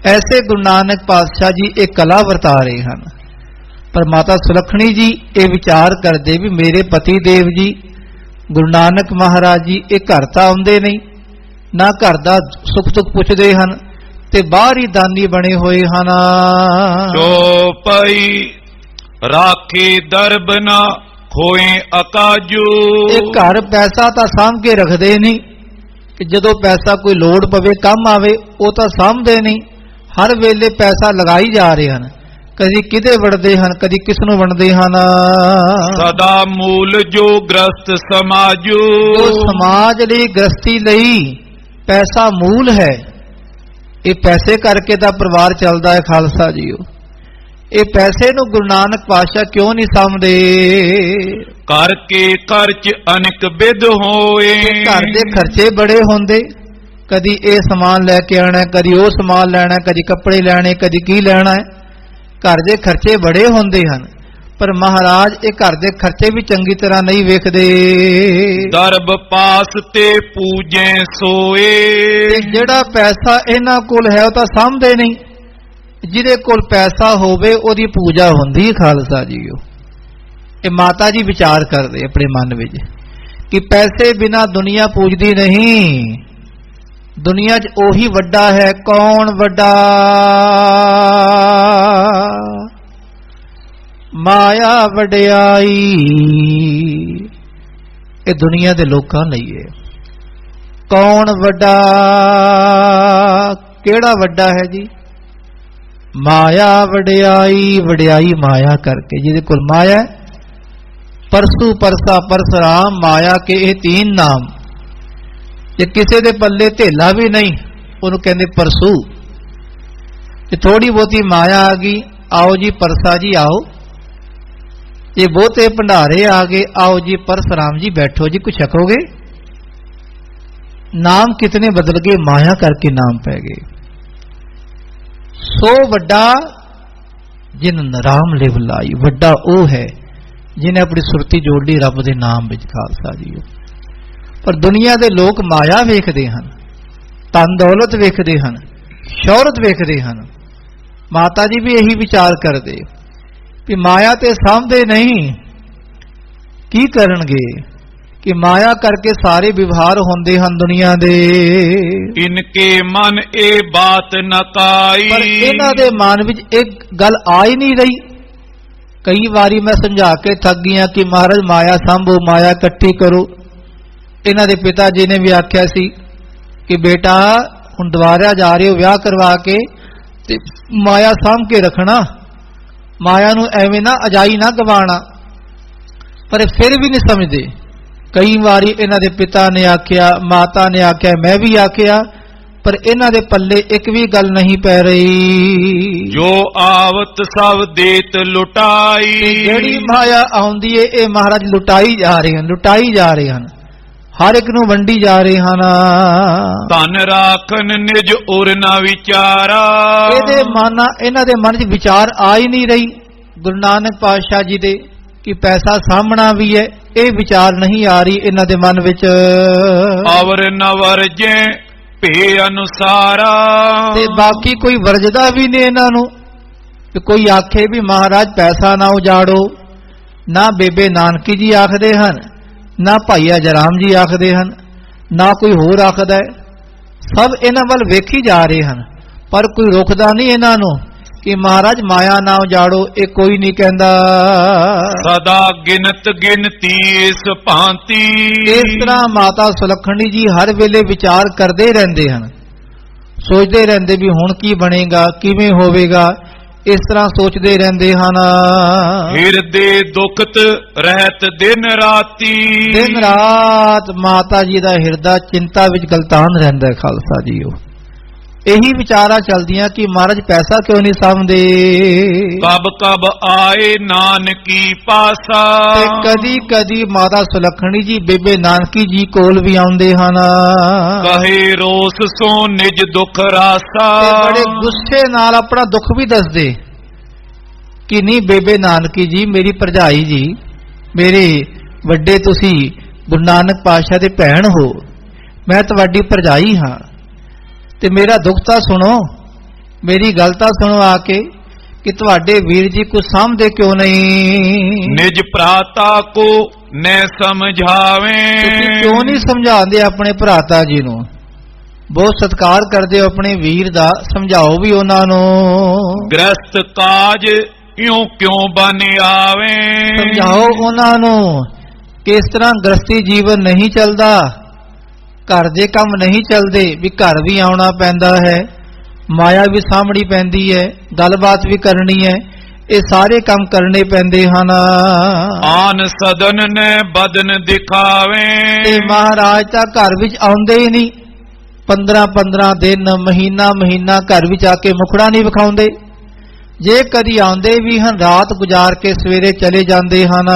ऐसे गुरु नानक पातशाह जी एक कला वरता रहे हैं। पर माता सुलखणी जी ये विचार करते भी मेरे पति देव जी गुरु नानक महाराज जी ये घर तो आउंदे नहीं, ना घर का सुख दुख पुछदे हन, ਤੇ ਬਾਹਰ ਹੀ ਦਾਨੀ ਬਣੇ ਹੋਏ ਹਨ। ਚੋਪਈ ਰਾਖੇ ਦਰਬ ਨਾ ਖੋਏ ਅਕਾਜੂ। ਇਹ ਘਰ ਪੈਸਾ ਤਾਂ ਸਾਂਭ ਕੇ ਰੱਖਦੇ ਨਹੀਂ ਕਿ ਜਦੋਂ ਪੈਸਾ ਕੋਈ ਲੋੜ ਪਵੇ ਕੰਮ ਆਵੇ, ਉਹ ਤਾਂ ਸਾਂਭਦੇ ਨਹੀਂ। ਹਰ ਵੇਲੇ ਪੈਸਾ ਲਗਾਈ ਜਾ ਰਹੇ ਹਨ, ਕਦੀ ਕਿਤੇ ਵੰਡਦੇ ਹਨ, ਕਦੀ ਕਿਸ ਨੂੰ ਵੰਡਦੇ ਹਨ। ਸਦਾ ਮੂਲ ਜੋ ਗ੍ਰਸਤ ਸਮਾਜੂ। ਜੋ ਸਮਾਜ ਲਈ ਗ੍ਰਸਤੀ ਲਈ ਪੈਸਾ ਮੂਲ ਹੈ, ਇਹ ਪੈਸੇ ਕਰਕੇ ਤਾਂ ਪਰਿਵਾਰ ਚੱਲਦਾ ਹੈ ਖਾਲਸਾ ਜੀਓ। ਇਹ ਪੈਸੇ ਨੂੰ ਗੁਰੂ ਨਾਨਕ ਪਾਤਸ਼ਾਹ ਕਿਉਂ ਨਹੀਂ ਸਮਝਦੇ? ਕਰਕੇ ਖਰਚ ਅਨੇਕ ਵਿਧ ਹੋਏ। ਘਰ ਦੇ ਖਰਚੇ ਬੜੇ ਹੁੰਦੇ, ਕਦੀ ਇਹ ਸਮਾਨ ਲੈ ਕੇ ਆਣਾ, ਕਦੀ ਉਹ ਸਮਾਨ ਲੈਣਾ, ਕਦੀ ਕੱਪੜੇ ਲੈਣੇ, ਕਦੀ ਕੀ ਲੈਣਾ ਹੈ। ਘਰ ਦੇ ਖਰਚੇ ਬੜੇ ਹੁੰਦੇ ਹਨ, ਪਰ ਮਹਾਰਾਜ ਇਹ ਘਰ ਦੇ ਖਰਚੇ ਵੀ ਚੰਗੀ ਤਰ੍ਹਾਂ ਨਹੀਂ ਵੇਖਦੇ। ਦਰਬ ਪਾਸ ਤੇ ਪੂਜੇ ਸੋਏ। ਤੇ ਜਿਹੜਾ ਪੈਸਾ ਇਹਨਾਂ ਕੋਲ ਹੈ ਉਹ ਤਾਂ ਸਾਂਭਦੇ ਨਹੀਂ। ਜਿਹਦੇ ਕੋਲ ਪੈਸਾ ਹੋਵੇ ਉਹਦੀ ਪੂਜਾ ਹੁੰਦੀ ਖਾਲਸਾ ਜੀਓ। ਇਹ ਮਾਤਾ ਜੀ ਵਿਚਾਰ ਕਰਦੇ ਆਪਣੇ ਮਨ ਵਿੱਚ ਕਿ ਪੈਸੇ ਬਿਨਾ ਦੁਨੀਆ ਪੂਜਦੀ ਨਹੀਂ। ਦੁਨੀਆ 'ਚ ਉਹੀ ਵੱਡਾ ਹੈ। ਕੌਣ ਵੱਡਾ? ਮਾਇਆ ਵਡਿਆਈ। ਇਹ ਦੁਨੀਆ ਦੇ ਲੋਕਾਂ ਲਈ ਹੈ। ਕੌਣ ਵੱਡਾ? ਕਿਹੜਾ ਵੱਡਾ ਹੈ ਜੀ? ਮਾਇਆ ਵਡਿਆਈ। ਵਡਿਆਈ ਮਾਇਆ ਕਰਕੇ, ਜਿਹਦੇ ਕੋਲ ਮਾਇਆ। ਪਰਸੂ ਪਰਸਾ ਪਰਸਰਾਮ ਮਾਇਆ ਕੇ ਇਹ तीन ਨਾਮ। ਜੇ ਕਿਸੇ ਦੇ ਪੱਲੇ ਧੇਲਾ ਵੀ ਨਹੀਂ, ਉਹਨੂੰ ਕਹਿੰਦੇ ਪਰਸੂ। ਜੇ ਥੋੜੀ ਬਹੁਤੀ ਮਾਇਆ ਆ ਗਈ, ਆਓ ਜੀ ਪਰਸਾ ਜੀ ਆਓ। ਜੇ ਬਹੁਤੇ ਭੰਡਾਰੇ ਆ ਗਏ, ਆਓ ਜੀ ਪਰਸਰਾਮ ਜੀ ਬੈਠੋ ਜੀ, ਕੁਛ ਛਕੋਗੇ। ਨਾਮ ਕਿਤਨੇ ਬਦਲ ਗਏ, ਮਾਇਆ ਕਰਕੇ ਨਾਮ ਪੈ ਗਏ। ਸੋ ਵੱਡਾ ਜਿਨ ਰਾਮ ਲਿਵ ਲਾਈ। ਵੱਡਾ ਉਹ ਹੈ ਜਿਹਨੇ ਆਪਣੀ ਸੁਰਤੀ ਜੋੜ ਲਈ ਰੱਬ ਦੇ ਨਾਮ ਵਿੱਚ ਖਾਲਸਾ ਜੀਓ। ਪਰ ਦੁਨੀਆ ਦੇ ਲੋਕ ਮਾਇਆ ਵੇਖਦੇ ਹਨ, ਧਨ ਦੌਲਤ ਵੇਖਦੇ ਹਨ, ਸ਼ੌਹਰਤ ਵੇਖਦੇ ਹਨ। ਮਾਤਾ ਜੀ ਵੀ ਇਹੀ ਵਿਚਾਰ ਕਰਦੇ ਕਿ ਮਾਇਆ ਤੇ ਸਾਂਭਦੇ ਨਹੀਂ, ਕੀ ਕਰਨਗੇ? ਕਿ ਮਾਇਆ ਕਰਕੇ ਸਾਰੇ ਵਿਵਹਾਰ ਹੁੰਦੇ ਹਨ ਦੁਨੀਆ ਦੇ। ਇਨਕੇ ਮਨ ਇਹ ਬਾਤ ਨ ਕਾਈ। ਪਰ ਇਹਨਾਂ ਦੇ ਮਨ ਵਿੱਚ ਇੱਕ ਗੱਲ ਆ ਹੀ ਨਹੀਂ ਰਹੀ। ਕਈ ਵਾਰੀ ਮੈਂ ਸਮਝਾ ਕੇ ਥੱਕ ਗਿਆ ਕਿ ਮਹਾਰਾਜ ਮਾਇਆ ਸਾਂਭੋ, ਮਾਇਆ ਇਕੱਠੀ ਕਰੋ। ਇਹਨਾਂ ਦੇ ਪਿਤਾ ਜੀ ਨੇ ਵੀ ਆਖਿਆ ਸੀ ਕਿ ਬੇਟਾ ਹੁਣ ਦੁਬਾਰਾ ਜਾ ਰਹੇ ਹੋ ਵਿਆਹ ਕਰਵਾ ਕੇ, ਤੇ ਮਾਇਆ ਸਾਂਭ ਕੇ ਰੱਖਣਾ, ਮਾਇਆ ਨੂੰ ਐਵੇਂ ਨਾ ਅਜਾਈ ਨਾ ਗਵਾਣਾ। ਪਰ ਫਿਰ ਵੀ ਨਹੀਂ ਸਮਝਦੇ। ਕਈ ਵਾਰੀ ਇਹਨਾਂ ਦੇ ਪਿਤਾ ਨੇ ਆਖਿਆ, ਮਾਤਾ ਨੇ ਆਖਿਆ, ਮੈਂ ਵੀ ਆਖਿਆ, ਪਰ ਇਹਨਾਂ ਦੇ ਪੱਲੇ ਇੱਕ ਵੀ ਗੱਲ ਨਹੀਂ ਪੈ ਰਹੀ। ਜੋ ਆਵਤ ਸਭ ਦੇਤ ਲੁਟਾਈ। ਜਿਹੜੀ ਮਾਇਆ ਆਉਂਦੀ ਏ ਇਹ ਮਹਾਰਾਜ ਲੁਟਾਈ ਜਾ ਰਹੇ ਹਨ, ਲੁਟਾਈ ਜਾ ਰਹੇ ਹਨ, ਹਰ ਇੱਕ ਨੂੰ ਵੰਡੀ ਜਾ ਰਹੇ ਹਨ। ਧਨ ਰਾਖਨ ਨਿਜ ਉਰ ਨਾ ਵਿਚਾਰਾ। ਇਹਨਾਂ ਦੇ ਮਨ 'ਚ ਵਿਚਾਰ ਆ ਹੀ ਨਹੀਂ ਰਹੀ ਗੁਰੂ ਨਾਨਕ ਪਾਤਸ਼ਾਹ ਜੀ ਦੇ ਕਿ ਪੈਸਾ ਸਾਂਭਣਾ ਵੀ ਹੈ। ਇਹ ਵਿਚਾਰ ਨਹੀਂ ਆ ਰਹੀ ਇਹਨਾਂ ਦੇ ਮਨ ਵਿੱਚ। ਅਵਰ ਨ ਵਰਜੇ ਭੇ ਅਨੁਸਾਰਾ। ਤੇ ਬਾਕੀ ਕੋਈ ਵਰਜਦਾ ਵੀ ਨਹੀਂ ਇਹਨਾਂ ਨੂੰ ਕਿ ਕੋਈ ਆਖੇ ਵੀ ਮਹਾਰਾਜ ਪੈਸਾ ਨਾ ਉਜਾੜੋ। ਨਾ ਬੇਬੇ ਨਾਨਕੀ ਜੀ ਆਖਦੇ ਹਨ, ਨਾ ਭਾਈ ਅਜਰਾਮ ਜੀ ਆਖਦੇ ਹਨ, ਨਾ ਕੋਈ ਹੋਰ ਆਖਦਾ ਹੈ। ਸਭ ਇਹਨਾਂ ਵੱਲ ਵੇਖੀ ਜਾ ਰਹੇ ਹਨ, ਪਰ ਕੋਈ ਰੋਕਦਾ ਨਹੀਂ ਇਹਨਾਂ ਨੂੰ ਕਿ ਮਹਾਰਾਜ ਮਾਇਆ ਨਾ ਉਜਾੜੋ। ਇਹ ਕੋਈ ਨਹੀਂ ਕਹਿੰਦਾ। ਸਦਾ ਗਿਨਤ ਗਿਨਤੀ ਇਸ ਭਾਂਤੀ। ਇਸ ਤਰ੍ਹਾਂ ਮਾਤਾ ਸੁਲੱਖਣੀ ਜੀ ਹਰ ਵੇਲੇ ਵਿਚਾਰ ਕਰਦੇ ਰਹਿੰਦੇ ਹਨ, ਸੋਚਦੇ ਰਹਿੰਦੇ ਵੀ ਹੁਣ ਕੀ ਬਣੇਗਾ, ਕਿਵੇਂ ਹੋਵੇਗਾ। ਇਸ ਤਰ੍ਹਾਂ ਸੋਚਦੇ ਰਹਿੰਦੇ ਹਨ। ਹਿਰਦੇ ਦੁਖਤ ਰਹਿਤ ਦਿਨ ਰਾਤੀ। ਦਿਨ ਰਾਤ ਮਾਤਾ ਜੀ ਦਾ ਹਿਰਦਾ ਚਿੰਤਾ ਵਿੱਚ ਗਲਤਾਨ ਰਹਿੰਦਾ ਹੈ ਖਾਲਸਾ ਜੀਓ। ਇਹੀ ਵਿਚਾਰਾਂ ਚਲਦੀਆਂ ਕਿ ਮਹਾਰਾਜ ਪੈਸਾ ਕਿਉਂ ਨਹੀਂ ਸਾਂਭਦੇ। ਕਬ ਕਬ ਆਏ ਨਾਨਕੀ ਪਾਸਾ। ਤੇ ਕਦੀ ਕਦੀ ਮਾਤਾ ਸੁਲੱਖਣੀ ਜੀ ਬੇਬੇ ਨਾਨਕੀ ਜੀ ਕੋਲ ਵੀ ਆਉਂਦੇ ਹਨ। ਕਹੇ ਰੋਸ ਸੋ ਨਿਜ ਦੁਖ ਰਾਸਾ। ਤੇ ਬੜੇ ਗੁੱਸੇ ਨਾਲ ਆਪਣਾ ਦੁੱਖ ਵੀ ਦੱਸਦੇ ਕਿ ਨਹੀਂ ਬੇਬੇ ਨਾਨਕੀ ਜੀ, ਮੇਰੀ ਭਰਜਾਈ ਜੀ, ਮੇਰੇ ਵੱਡੇ ਤੁਸੀਂ ਗੁਰੂ ਨਾਨਕ ਪਾਤਸ਼ਾਹ ਦੇ ਭੈਣ ਹੋ, ਮੈਂ ਤੁਹਾਡੀ ਭਰਜਾਈ ਹਾਂ, ਤੇ ਮੇਰਾ ਦੁੱਖ ਤਾਂ ਸੁਣੋ, ਮੇਰੀ ਗੱਲ ਤਾਂ ਸੁਣੋ ਆ ਕੇ ਕਿ ਤੁਹਾਡੇ ਵੀਰ ਜੀ ਕੁਝ ਸਾਂਭਦੇ ਕਿਉਂ ਨਹੀਂ। ਨਿਜ ਭਰਾਤਾ ਕੋ ਨੈ ਸਮਝਾਵੇਂ। ਤੁਸੀਂ ਕਿਉਂ ਨਹੀਂ ਸਮਝਾਉਂਦੇ ਆਪਣੇ ਭਰਾਤਾ ਜੀ ਨੂੰ? ਬਹੁਤ ਸਤਿਕਾਰ ਕਰਦੇ ਹੋ ਆਪਣੇ ਵੀਰ ਦਾ, ਸਮਝਾਓ ਵੀ ਉਹਨਾਂ ਨੂੰ। ਗ੍ਰਸਤ ਕਾਜ ਇਉਂ ਕਿਉਂ ਬਨ ਆਵੇ, ਸਮਝਾਓ ਉਹਨਾਂ ਨੂੰ ਕਿ ਇਸ ਤਰ੍ਹਾਂ ਗ੍ਰਸਤੀ ਜੀਵਨ ਨਹੀਂ ਚੱਲਦਾ, ਘਰ ਦੇ ਕੰਮ ਨਹੀਂ ਚੱਲਦੇ, ਵੀ ਘਰ ਵੀ ਆਉਣਾ ਪੈਂਦਾ ਹੈ, ਮਾਇਆ ਵੀ ਸਾਹਮਣੀ ਪੈਂਦੀ ਹੈ, ਗੱਲਬਾਤ ਵੀ ਕਰਨੀ ਹੈ, ਇਹ ਸਾਰੇ ਕੰਮ ਕਰਨੇ ਪੈਂਦੇ ਹਨ। ਆਨ ਸਦਨ ਨੇ ਬਦਨ ਦਿਖਾਵੇ, ਤੇ ਮਹਾਰਾਜ ਤਾਂ ਘਰ ਵਿੱਚ ਆਉਂਦੇ ਹੀ ਨਹੀਂ, 15-15 ਦਿਨ ਮਹੀਨਾ ਘਰ ਵਿੱਚ ਆ ਕੇ ਮੁਖੜਾ ਨਹੀਂ ਵਿਖਾਉਂਦੇ। ਜੇ ਕਦੀ ਆਉਂਦੇ ਵੀ ਹਨ ਰਾਤ ਗੁਜ਼ਾਰ ਕੇ ਸਵੇਰੇ ਚਲੇ ਜਾਂਦੇ ਹਨ।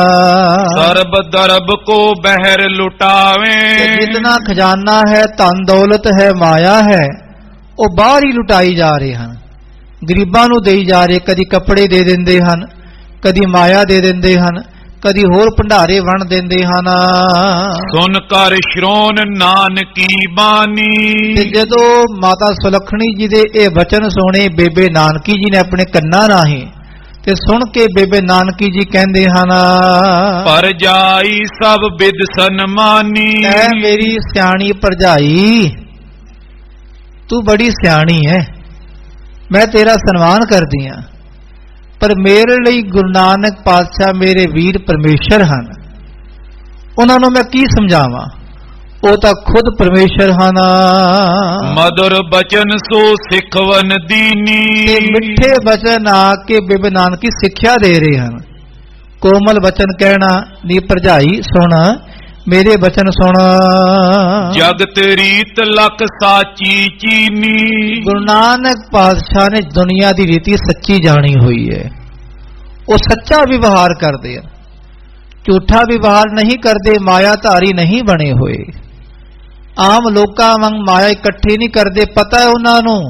ਸਰਬ ਦਰਬ ਕੋ ਬਹਿਰ ਲੁਟਾਵੇ, ਜਿਤਨਾ ਖਜ਼ਾਨਾ ਹੈ, ਧਨ ਦੌਲਤ ਹੈ, ਮਾਇਆ ਹੈ, ਉਹ ਬਾਹਰ ਹੀ ਲੁਟਾਈ ਜਾ ਰਹੇ ਹਨ, ਗਰੀਬਾਂ ਨੂੰ ਦੇਈ ਜਾ ਰਹੇ। ਕਦੀ ਕੱਪੜੇ ਦੇ ਦਿੰਦੇ ਹਨ, ਕਦੀ ਮਾਇਆ ਦੇ ਦਿੰਦੇ ਹਨ, ਕਦੀ ਹੋਰ ਭੰਡਾਰੇ ਵੰਡ ਦਿੰਦੇ ਹਨ। ਸੁਨ ਕਰ ਸ਼੍ਰੋਣ ਨਾਨਕੀ ਬਾਣੀ, ਤੇ ਜਦੋਂ ਮਾਤਾ ਸੁਲੱਖਣੀ ਜੀ ਦੇ ਇਹ ਬਚਨ ਸੁਣੇ ਬੇਬੇ ਨਾਨਕੀ ਜੀ ਨੇ ਆਪਣੇ ਕੰਨਾਂ ਰਾਹੀਂ, ਤੇ ਸੁਣ ਕੇ ਬੇਬੇ ਨਾਨਕੀ ਜੀ ਕਹਿੰਦੇ ਹਨ, ਪਰ ਜਾਈ ਸਭ ਬਿਦ ਸਨਮਾਨੀ, ਐ ਮੇਰੀ ਸਿਆਣੀ ਭਰਜਾਈ, ਤੂੰ ਬੜੀ ਸਿਆਣੀ ਹੈ, ਮੈਂ ਤੇਰਾ ਸਨਮਾਨ ਕਰਦੀ ਹਾਂ, ਪਰ ਮੇਰੇ ਲਈ ਗੁਰੂ ਨਾਨਕ ਪਾਤਸ਼ਾਹ ਮੇਰੇ ਵੀਰ ਪਰਮੇਸ਼ਰ ਹਨ, ਉਹਨਾਂ ਨੂੰ ਮੈਂ ਕੀ ਸਮਝਾਵਾਂ, ਉਹ ਤਾਂ ਖੁਦ ਪਰਮੇਸ਼ਰ ਹਨ। ਮధుਰ ਬਚਨ ਸੋ ਸਿੱਖਵਨ ਦੀਨੀ, ਤੇ ਮਿੱਠੇ ਬਚਨ ਆ ਕੇ ਬੇਬੇ ਨਾਨਕੀ ਸਿੱਖਿਆ ਦੇ ਰਹੇ ਹਨ। ਕੋਮਲ ਬਚਨ ਕਹਿਣਾ, ਨੀ ਭਰਜਾਈ ਸੁਣ, ਮੇਰੇ ਬਚਨ ਸੁਣ। ਜਗਤ ਰੀਤ ਲਖ ਸਾਚੀ ਚੀਨੀ, ਗੁਰੂ ਨਾਨਕ ਪਾਤਸ਼ਾਹ ਨੇ ਦੁਨੀਆ ਦੀ ਰੀਤੀ ਸੱਚੀ ਜਾਣੀ ਹੋਈ ਹੈ, ਉਹ ਸੱਚਾ ਵਿਵਹਾਰ ਕਰਦੇ ਆ, ਝੂਠਾ ਵਿਵਹਾਰ ਨਹੀਂ ਕਰਦੇ, ਮਾਇਆ ਧਾਰੀ ਨਹੀਂ ਬਣੇ ਹੋਏ। ਆਮ ਲੋਕਾਂ ਵਾਂਗ ਮਾਇਆ ਇਕੱਠੀ ਨਹੀਂ ਕਰਦੇ, ਪਤਾ ਹੈ ਉਹਨਾਂ ਨੂੰ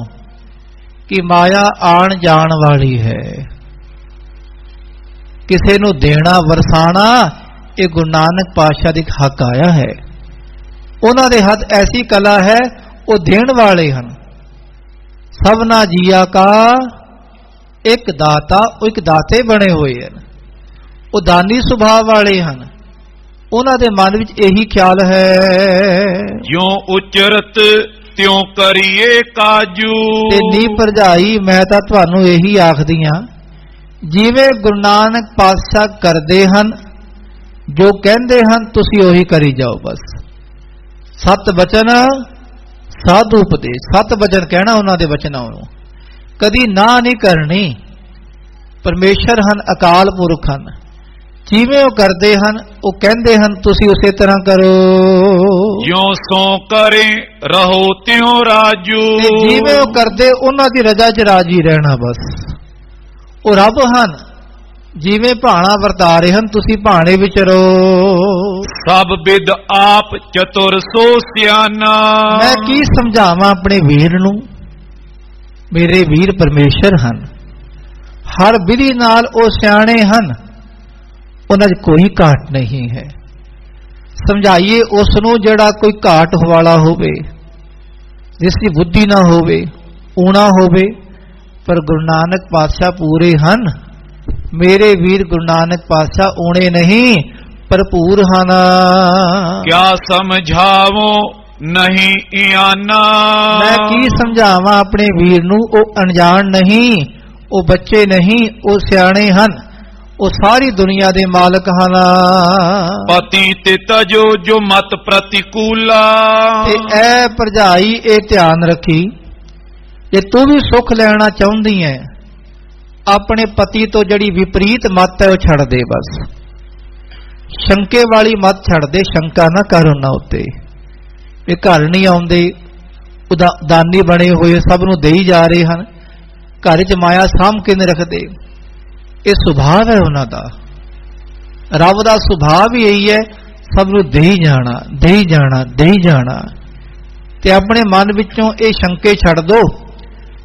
ਕਿ ਮਾਇਆ ਆਣ ਜਾਣ ਵਾਲੀ ਹੈ, ਕਿਸੇ ਨੂੰ ਦੇਣਾ ਵਰਸਾਣਾ ਇਹ ਗੁਰੂ ਨਾਨਕ ਪਾਤਸ਼ਾਹ ਦੇ ਹੱਕ ਆਇਆ ਹੈ। ਉਹਨਾਂ ਦੇ ਹੱਥ ਐਸੀ ਕਲਾ ਹੈ, ਉਹ ਦੇਣ ਵਾਲੇ ਹਨ। ਸਭਨਾ ਜੀਆ ਕਾ ਇੱਕ ਦਾਤਾ, ਉਹ ਇੱਕ ਦਾਤੇ ਬਣੇ ਹੋਏ ਹਨ, ਉਹ ਦਾਨੀ ਸੁਭਾਅ ਵਾਲੇ ਹਨ। ਉਹਨਾਂ ਦੇ ਮਨ ਵਿੱਚ ਇਹੀ ਖਿਆਲ ਹੈ, ਜਿਉ ਉਚਰਤ ਤਿਉ ਕਰੀਏ ਕਾਜੂ, ਤੇ ਨੀ ਭਰਜਾਈ ਮੈਂ ਤਾਂ ਤੁਹਾਨੂੰ ਇਹੀ ਆਖਦੀ ਹਾਂ, ਜਿਵੇਂ ਗੁਰੂ ਨਾਨਕ ਪਾਤਸ਼ਾਹ ਕਰਦੇ ਹਨ, ਜੋ ਕਹਿੰਦੇ ਹਨ ਤੁਸੀਂ ਉਹੀ ਕਰੀ ਜਾਓ। ਬਸ ਸਤ ਬਚਨ ਸਾਧੂ ਉਪਦੇਸ਼, ਸਤ ਬਚਨ ਕਹਿਣਾ ਉਹਨਾਂ ਦੇ ਬਚਨਾਂ ਨੂੰ, ਕਦੀ ਨਾ ਨਹੀਂ ਕਰਨੀ। ਪਰਮੇਸ਼ਰ ਹਨ, ਅਕਾਲ ਪੁਰਖ ਹਨ, ਜਿਵੇਂ ਉਹ ਕਰਦੇ ਹਨ, ਉਹ ਕਹਿੰਦੇ ਹਨ ਤੁਸੀਂ ਉਸੇ ਤਰ੍ਹਾਂ ਕਰੋ। ਜਿਉ ਸੋ ਕਰੇ ਰਹੋ ਤਿਉ ਰਾਜੂ, ਤੇ ਜਿਵੇਂ ਉਹ ਕਰਦੇ ਉਹਨਾਂ ਦੀ ਰਜ਼ਾ 'ਚ ਰਾਜੀ ਰਹਿਣਾ। ਬਸ ਉਹ ਰੱਬ ਹਨ, ਜਿਵੇਂ ਭਾਣਾ ਵਰਤਾ ਰਹੇ ਹਨ ਤੁਸੀਂ ਭਾਣੇ ਵਿੱਚ ਰਹੋ। ਸਭ ਬਿਦ ਆਪ ਚਤੁਰ ਸੋ ਸਿਆਣਾ, ਮੈਂ ਕੀ ਸਮਝਾਵਾਂ ਆਪਣੇ ਵੀਰ ਨੂੰ, ਮੇਰੇ ਵੀਰ ਪਰਮੇਸ਼ਰ ਹਨ, ਹਰ ਵਿਧੀ ਨਾਲ ਉਹ ਸਿਆਣੇ ਹਨ, ਉਹਨਾਂ 'ਚ ਕੋਈ ਘਾਟ ਨਹੀਂ ਹੈ। ਸਮਝਾਈਏ ਉਸ ਨੂੰ ਜਿਹੜਾ ਕੋਈ ਘਾਟ ਵਾਲਾ ਹੋਵੇ, ਜਿਸ ਦੀ ਬੁੱਧੀ ਨਾ ਹੋਵੇ, ਊਣਾ ਹੋਵੇ, ਪਰ ਗੁਰੂ ਨਾਨਕ ਪਾਤਸ਼ਾਹ ਪੂਰੇ ਹਨ। ਮੇਰੇ ਵੀਰ ਗੁਰੂ ਨਾਨਕ ਪਾਤਸ਼ਾਹ ਊਣੇ ਨਹੀਂ, ਭਰਪੂਰ ਹਨ। ਕਿਆ ਸਮਝਾਵੋ ਨਹੀਂ ਇਆਨਾ, ਮੈਂ ਕੀ ਸਮਝਾਵਾਂ ਆਪਣੇ ਵੀਰ ਨੂੰ, ਉਹ ਅਣਜਾਣ ਨਹੀਂ, ਉਹ ਬੱਚੇ ਨਹੀਂ, ਉਹ ਸਿਆਣੇ ਹਨ, ਉਹ ਸਾਰੀ ਦੁਨੀਆ ਦੇ ਮਾਲਕ ਹਨ। ਪਤੀ ਤੇ ਤਜੋ ਜੋ ਮਤ ਪ੍ਰਤੀਕੂਲਾ, ਤੇ ਐ ਭਰਜਾਈ ਇਹ ਧਿਆਨ ਰੱਖੀ, ਜੇ ਤੂੰ ਵੀ ਸੁੱਖ ਲੈਣਾ ਚਾਹੁੰਦੀ ਹੈ, ਆਪਣੇ ਪਤੀ ਤੋਂ ਜਿਹੜੀ ਵਿਪਰੀਤ ਮੱਤ ਹੈ ਉਹ ਛੱਡ ਦੇ। ਬਸ ਸ਼ੰਕੇ ਵਾਲੀ ਮੱਤ ਛੱਡ ਦੇ, ਸ਼ੰਕਾ ਨਾ ਕਰ ਉਹਨਾਂ ਉੱਤੇ। ਇਹ ਘਰ ਨਹੀਂ ਆਉਂਦੇ, ਦਾਨੀ ਬਣੇ ਹੋਏ, ਸਭ ਨੂੰ ਦੇਈ ਜਾ ਰਹੇ ਹਨ, ਘਰ 'ਚ ਮਾਇਆ ਸਾਂਭ ਕੇ ਨਹੀਂ ਰੱਖਦੇ। ਇਹ ਸੁਭਾਅ ਹੈ ਉਹਨਾਂ ਦਾ, ਰੱਬ ਦਾ ਸੁਭਾਅ ਵੀ ਇਹੀ ਹੈ, ਸਭ ਨੂੰ ਦੇਈ ਜਾਣਾ, ਦੇਈ ਜਾਣਾ, ਦੇਈ ਜਾਣਾ। ਤੇ ਆਪਣੇ ਮਨ ਵਿੱਚੋਂ ਇਹ ਸ਼ੰਕੇ ਛੱਡ ਦੋ,